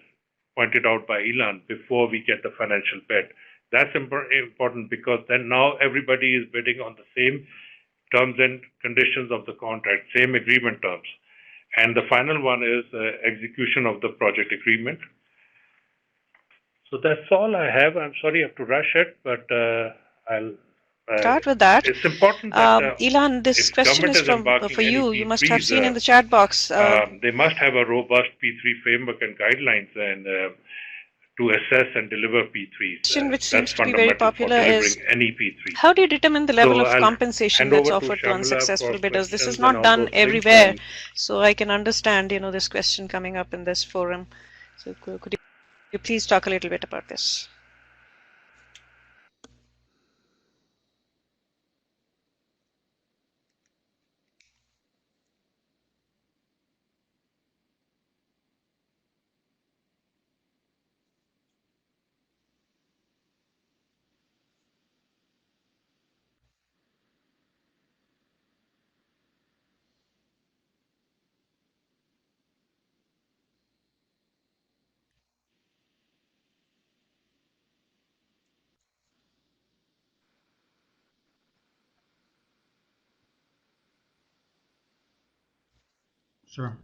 pointed out by Elan, before we get the financial bid. That's important, because then now everybody is bidding on the same terms and conditions of the contract, same agreement terms. And the final one is execution of the project agreement. So that's all I have. I'm sorry I have to rush it, but I'll start with that. It's important that Elan, this question is for you. You must have seen in the chat box. They must have a robust P3 framework and guidelines, and to assess and deliver P3s. Question which That's seems to be very fundamental for popular delivering is, any P3. how do you determine the level So of I'll compensation hand that's over to offered to Shamila for unsuccessful bidders? This is questions and not all done those things. everywhere, And so I can understand, this question coming up in this forum. So could you please talk a little bit about this? Sure.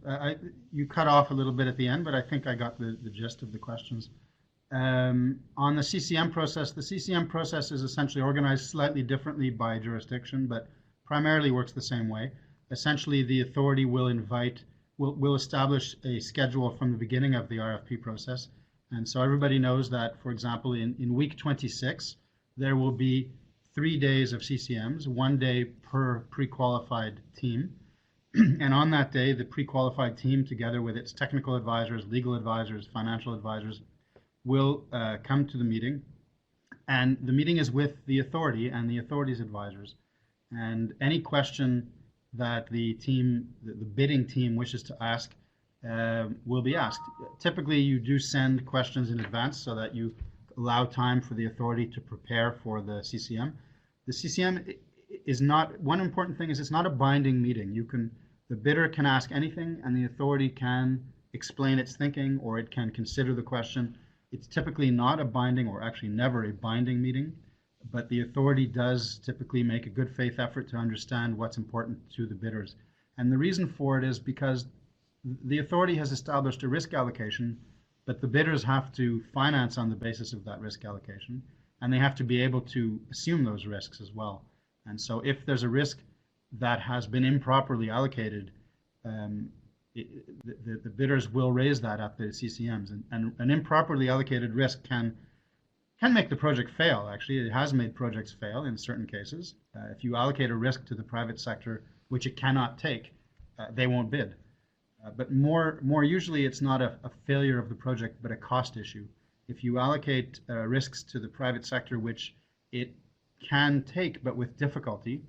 You cut off a little bit at the end, but I think I got the gist of the questions. On the CCM process, the CCM process is essentially organized slightly differently by jurisdiction, but primarily works the same way. Essentially, the authority will establish a schedule from the beginning of the RFP process. And so everybody knows that, for example, in week 26, there will be 3 days of CCMs, 1 day per pre-qualified team. And on that day, the pre-qualified team, together with its technical advisors, legal advisors, financial advisors, will come to the meeting. And the meeting is with the authority and the authority's advisors. And any question that the bidding team wishes to ask will be asked. Typically, you do send questions in advance so that you allow time for the authority to prepare for the CCM. The CCM is not, one important thing is it's not a binding meeting. The bidder can ask anything and the authority can explain its thinking or it can consider the question. It's typically not a binding, or actually never a binding meeting, but the authority does typically make a good faith effort to understand what's important to the bidders. And the reason for it is because the authority has established a risk allocation, but the bidders have to finance on the basis of that risk allocation, and they have to be able to assume those risks as well. And so if there's a risk that has been improperly allocated, the bidders will raise that at the CCMs. And an improperly allocated risk can make the project fail. Actually, it has made projects fail in certain cases. If you allocate a risk to the private sector which it cannot take, they won't bid. But more usually, it's not a failure of the project, but a cost issue. If you allocate risks to the private sector which it can take, but with difficulty,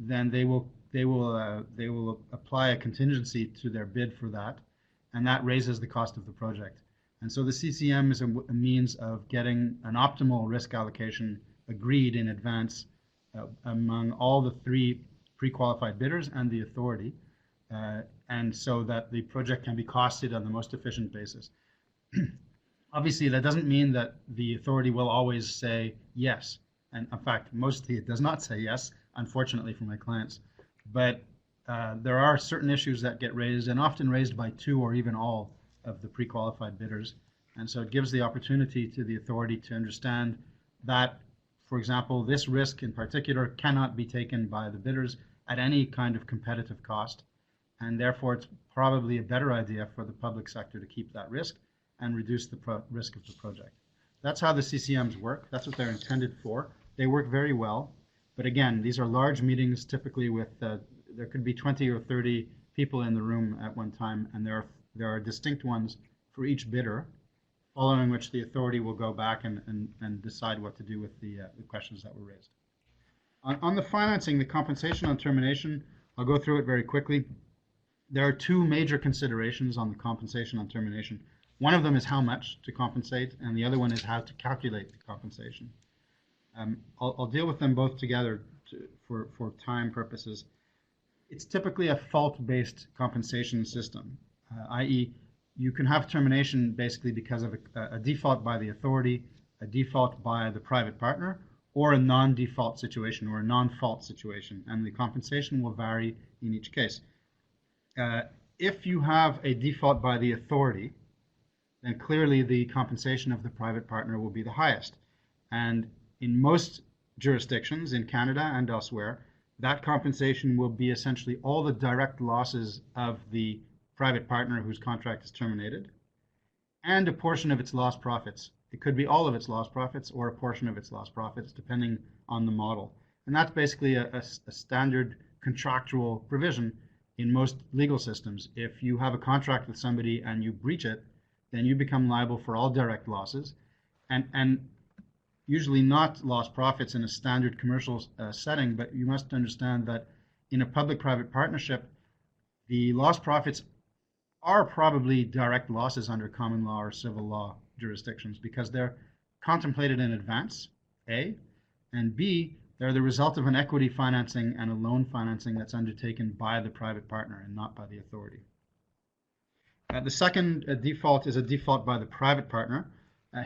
then they will apply a contingency to their bid for that, and that raises the cost of the project. And so the CCM is a means of getting an optimal risk allocation agreed in advance among all the 3 pre-qualified bidders and the authority, and so that the project can be costed on the most efficient basis. Obviously, that doesn't mean that the authority will always say yes. And in fact, mostly it does not say yes, unfortunately for my clients. But there are certain issues that get raised, and often raised by 2 or even all of the pre-qualified bidders. And so it gives the opportunity to the authority to understand that, for example, this risk in particular cannot be taken by the bidders at any kind of competitive cost. And therefore, it's probably a better idea for the public sector to keep that risk and reduce the risk of the project. That's how the CCMs work. That's what they're intended for. They work very well. But again, these are large meetings, typically with, there could be 20 or 30 people in the room at one time, and there are distinct ones for each bidder, following which the authority will go back and decide what to do with the questions that were raised. On the financing, the compensation on termination, I'll go through it very quickly. There are 2 major considerations on the compensation on termination. One of them is how much to compensate, and the other one is how to calculate the compensation. I'll deal with them both together for time purposes. It's typically a fault-based compensation system, i.e., you can have termination basically because of a default by the authority, a default by the private partner, or a non-default situation or a non-fault situation, and the compensation will vary in each case. If you have a default by the authority, then clearly the compensation of the private partner will be the highest. And in most jurisdictions in Canada and elsewhere, that compensation will be essentially all the direct losses of the private partner whose contract is terminated and a portion of its lost profits It could be all of its lost profits or a portion of its lost profits, depending on the model. And that's basically a standard contractual provision in most legal systems. If you have a contract with somebody and you breach it, then you become liable for all direct losses, and usually not lost profits in a standard commercial setting, but you must understand that in a public-private partnership, the lost profits are probably direct losses under common law or civil law jurisdictions because they're contemplated in advance, A, and B, they're the result of an equity financing and a loan financing that's undertaken by the private partner and not by the authority. The second default is a default by the private partner.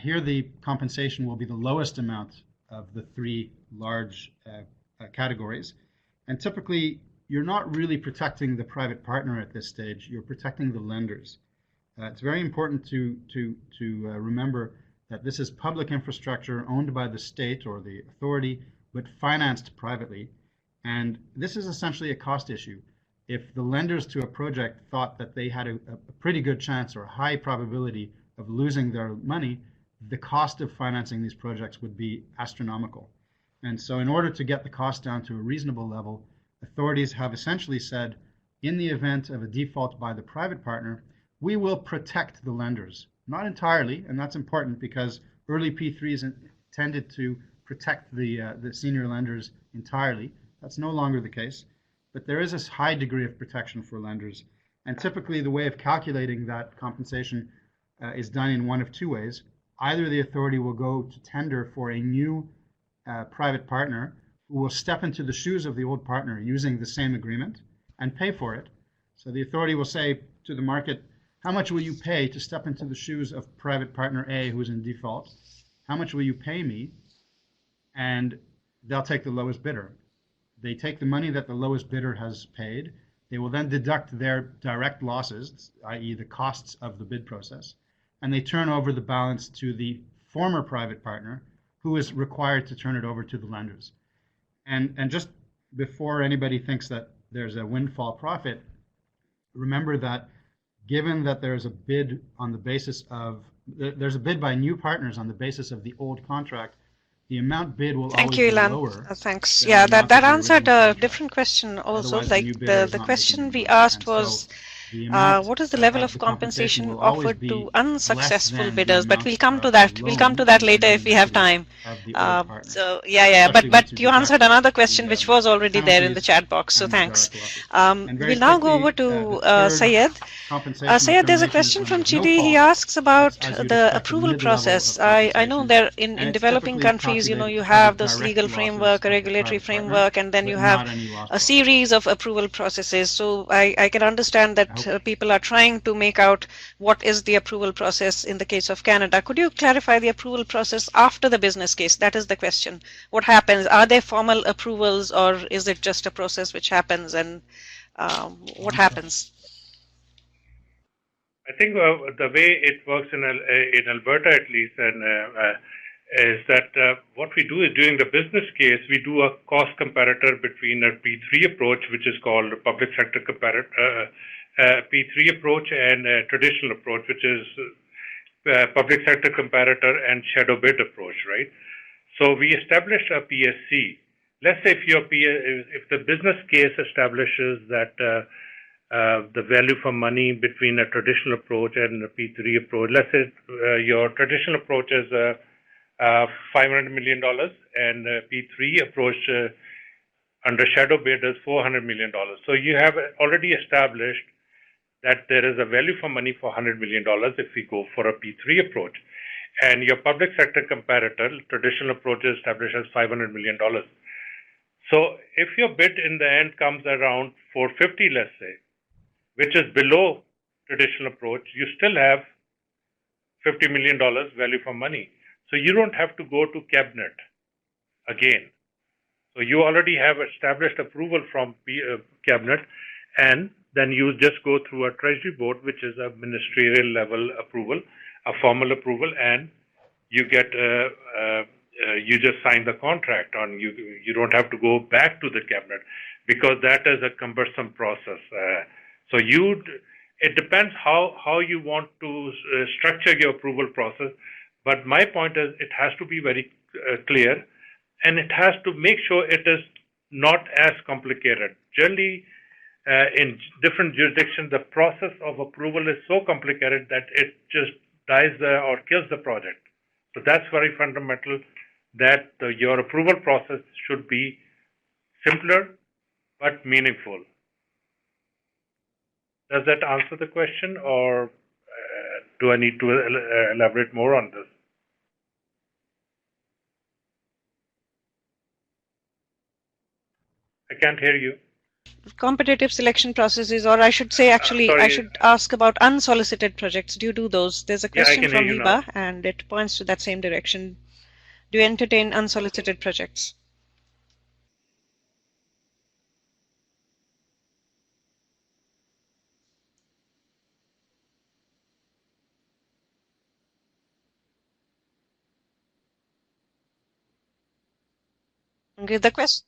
Here the compensation will be the lowest amount of the three large categories. And typically, you're not really protecting the private partner at this stage. You're protecting the lenders. It's very important to remember that this is public infrastructure owned by the state or the authority, but financed privately. And this is essentially a cost issue. If the lenders to a project thought that they had a pretty good chance or a high probability of losing their money, the cost of financing these projects would be astronomical. And so in order to get the cost down to a reasonable level, authorities have essentially said, in the event of a default by the private partner, we will protect the lenders. Not entirely, and that's important because early P3s tended to protect the senior lenders entirely. That's no longer the case, but there is a high degree of protection for lenders. And typically the way of calculating that compensation is done in one of two ways. Either the authority will go to tender for a new private partner who will step into the shoes of the old partner using the same agreement and pay for it. So the authority will say to the market, how much will you pay to step into the shoes of private partner A who's in default? How much will you pay me? And they'll take the lowest bidder. They take the money that the lowest bidder has paid. They will then deduct their direct losses, i.e. the costs of the bid process, and they turn over the balance to the former private partner who is required to turn it over to the lenders. And just before anybody thinks that there's a windfall profit, remember that given that there's a bid on the basis of, there's a bid by new partners on the basis of the old contract, the amount bid will Thank always you, be Ilan. lower. Thanks. Than Yeah, the amount that of the answered original a contract. different question also. Otherwise, the new Like bidder is the not making question any we money. asked And was, so the amount what is the level of of the compensation compensation will always offered to be less unsuccessful than the bidders? But amount we'll come to of that. the We'll come loan to that and later if remaining we have equity time. of the old partner. So yeah, Especially once but you you answered deduct another question the which was already there in the penalties chat box. So and the thanks. direct losses. And very We'll now go over quickly, to the third Syed. compensation Syed, there's a determination is question when from there's no Chidi. He fault. asks about That's as you'd the expect, a approval mid-level process. of I know compensation. there in And it's developing typically countries, you know, calculated you to cover have this direct legal losses framework, a of the regulatory private partner, framework, and then but you have not any lost a profits. series of approval processes. So I can understand that people are trying to make out what is the approval process in the case of Canada. Could you clarify the approval process after the business case? That is the question. What happens? Are there formal approvals, or is it just a process which happens, and what happens? I think the way it works in Alberta, at least, and is that what we do is during the business case, we do a cost comparator between a P3 approach, which is called a public sector comparator, P3 approach, and a traditional approach, which is public sector comparator and shadow bid approach, right? So we establish a PSC. Let's say if the business case establishes that the value for money between a traditional approach and a P3 approach, let's say your traditional approach is $500 million and P3 approach under shadow bid is $400 million. So you have already established that there is a value for money for $100 million if we go for a P3 approach. And your public sector comparator, traditional approach is established as $500 million. So if your bid in the end comes around 450, let's say, which is below traditional approach, you still have $50 million value for money. So you don't have to go to cabinet again. So you already have established approval from cabinet, and then you just go through a treasury board, which is a ministerial level approval, a formal approval, and you get you just sign the contract on. You don't have to go back to the cabinet because that is a cumbersome process. So it depends how you want to structure your approval process, But my point is it has to be very clear, and it has to make sure it is not as complicated. Generally, in different jurisdictions, the process of approval is so complicated that it just dies or kills the project. So that's very fundamental, that your approval process should be simpler but meaningful. Does that answer the question, or do I need to elaborate more on this? I can't hear you. Competitive selection processes, or I should say, actually, I should ask about unsolicited projects. Do you do those? There's a question from Hiba, and it points to that same direction. Do you entertain unsolicited projects? Okay, the question.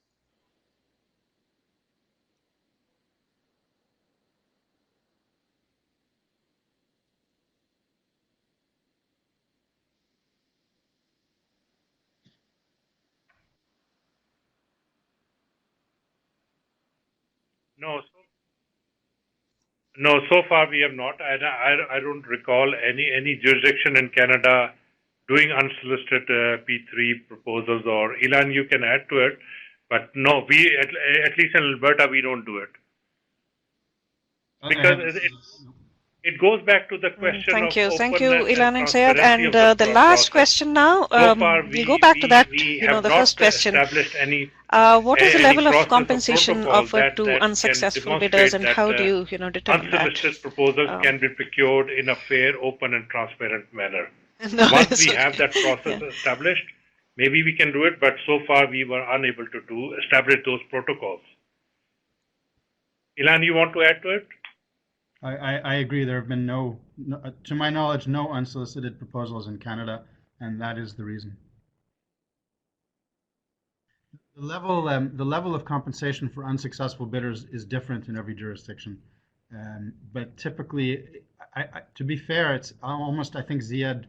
No, so far we have not. I don't recall any jurisdiction in Canada doing unsolicited P3 proposals, or Ilan, you can add to it. But no, we at least in Alberta we don't do it, because it goes back to the question. Thank you, Ilan and Syed. And the last question now, we'll go back to that. The first question. What is the level of compensation offered to unsuccessful bidders, and how do you, determine that? Unsolicited proposals can be procured in a fair, open, and transparent manner. Once we have that process established, maybe we can do it, but so far we were unable to establish those protocols. Ilan, you want to add to it? I agree. There have been no, to my knowledge, no unsolicited proposals in Canada, and that is the reason. The level of compensation for unsuccessful bidders is different in every jurisdiction, but typically, to be fair, it's almost, I think Ziad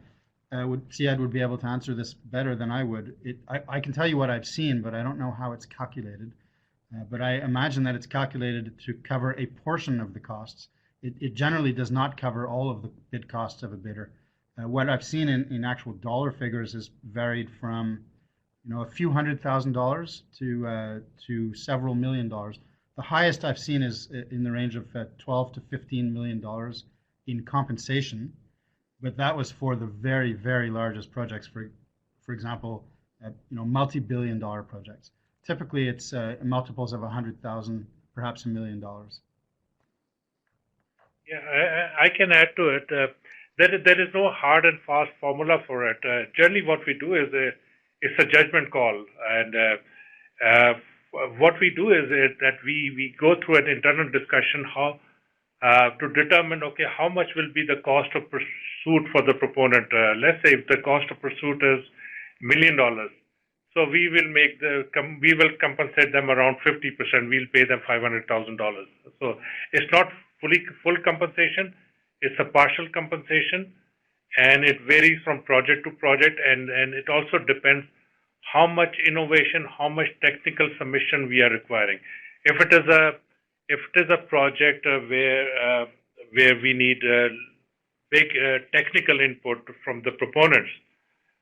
would be able to answer this better than I would. I can tell you what I've seen, but I don't know how it's calculated. But I imagine that it's calculated to cover a portion of the costs. It generally does not cover all of the bid costs of a bidder. What I've seen in actual dollar figures is varied from a few $100,000 to several $1 million. The highest I've seen is in the range of $12 to $15 million in compensation, but that was for the very, very largest projects. For example, multi-billion-dollar projects. Typically, it's multiples of 100,000, perhaps $1 million. Yeah, I can add to it. There is no hard and fast formula for it. Generally, what we do is it's a judgment call, and what we do is that we go through an internal discussion how to determine, okay, how much will be the cost of pursuit for the proponent. Let's say if the cost of pursuit is $1 million, so we will compensate them around 50%. We'll pay them $500,000. So it's not full compensation; it's a partial compensation, and it varies from project to project, and it also depends how much innovation, how much technical submission we are requiring. If it is a project where we need big technical input from the proponents,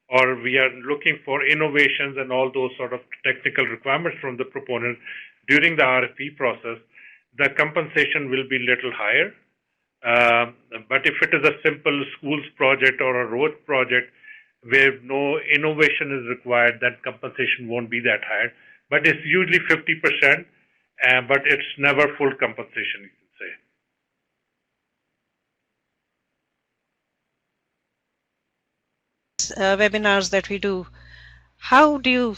or we are looking for innovations and all those sort of technical requirements from the proponent during the RFP process, the compensation will be little higher. But if it is a simple schools project or a road project where no innovation is required, that compensation won't be that high. But it's usually 50%, but it's never full compensation, you can say. Webinars that we do, how do you,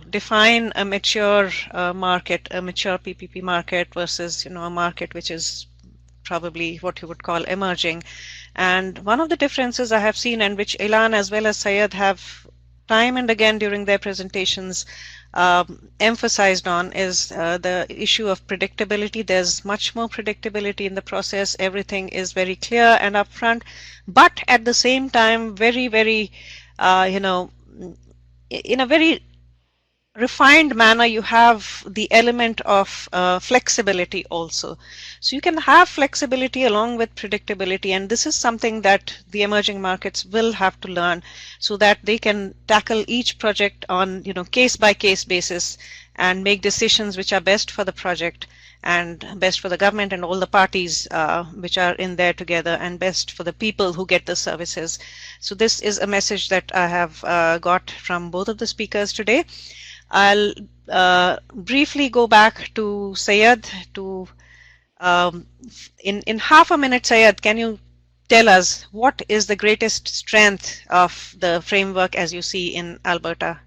define a mature market, a mature PPP market versus, a market which is probably what you would call emerging? And one of the differences I have seen, and which Ilan as well as Syed have time and again during their presentations emphasized on, is the issue of predictability. There's much more predictability in the process. Everything is very clear and upfront, but at the same time, very, very you know, in a very refined manner, you have the element of flexibility also. So you can have flexibility along with predictability, and this is something that the emerging markets will have to learn so that they can tackle each project on, you know, case by case basis and make decisions which are best for the project and best for the government and all the parties which are in there together, and best for the people who get the services. So this is a message that I have got from both of the speakers today. I'll briefly go back to Sayed to in half a minute. Sayed, can you tell us what is the greatest strength of the framework as you see in Alberta?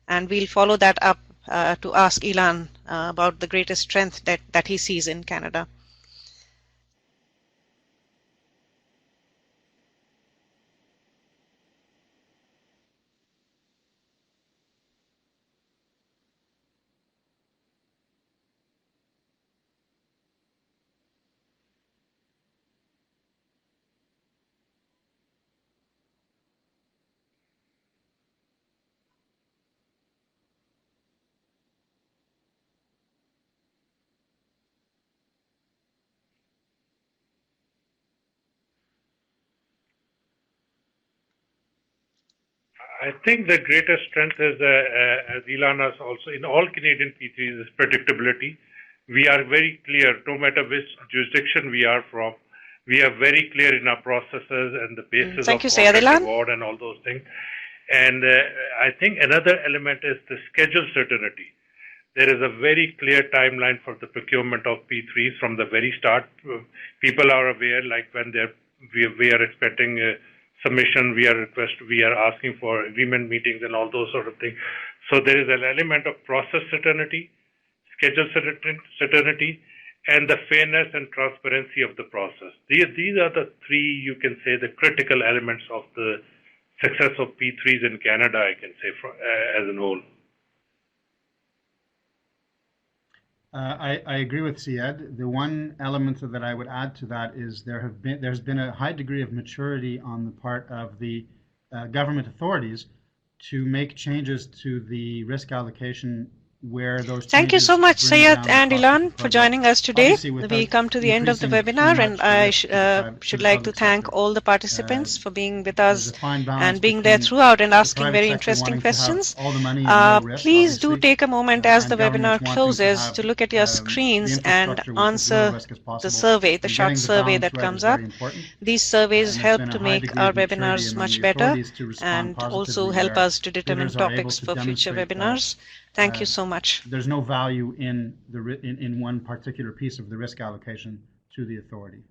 And we'll follow that up to ask Ilan about the greatest strength that he sees in Canada. I think the greatest strength is, as Ilana also in all Canadian P3s, is predictability. We are very clear, no matter which jurisdiction we are from, we are very clear in our processes and the basis Thank of you, Sayed. contract Ilan? award and all those things. And I think another element is the schedule certainty. There is a very clear timeline for the procurement of P3s from the very start. People are aware, like when we are expecting submission, we are asking for agreement meetings and all those sort of things. So there is an element of process certainty, schedule certainty, and the fairness and transparency of the process. These are the three, you can say, the critical elements of the success of P3s in Canada, I can say, as a whole. I agree with Syed. The one element that I would add to that is there's been a high degree of maturity on the part of the government authorities to make changes to the risk allocation where those Thank you changes so much, bring Sayed down the and cost of the Ilan, for project. joining us today. Obviously, We without come to the end of the increasing too webinar, much and the I risk to the should the like to public thank sector. all the participants for being with There's us a fine balance and being there between throughout and the asking private very sector interesting wanting to have questions. all the money and no risk, Please do obviously, take a moment as the and governments webinar wanting to closes have to look at your the screens and infrastructure with as little answer risk as the possible. survey, the And short getting the survey balance that right is comes up. very important. These surveys And there's help been to a high make degree our of maturity webinars among much the better authorities to respond and also positively help where us to determine bidders are able topics to for future demonstrate that webinars. Thank you so much. there's no value in one particular piece of the risk allocation to the authority.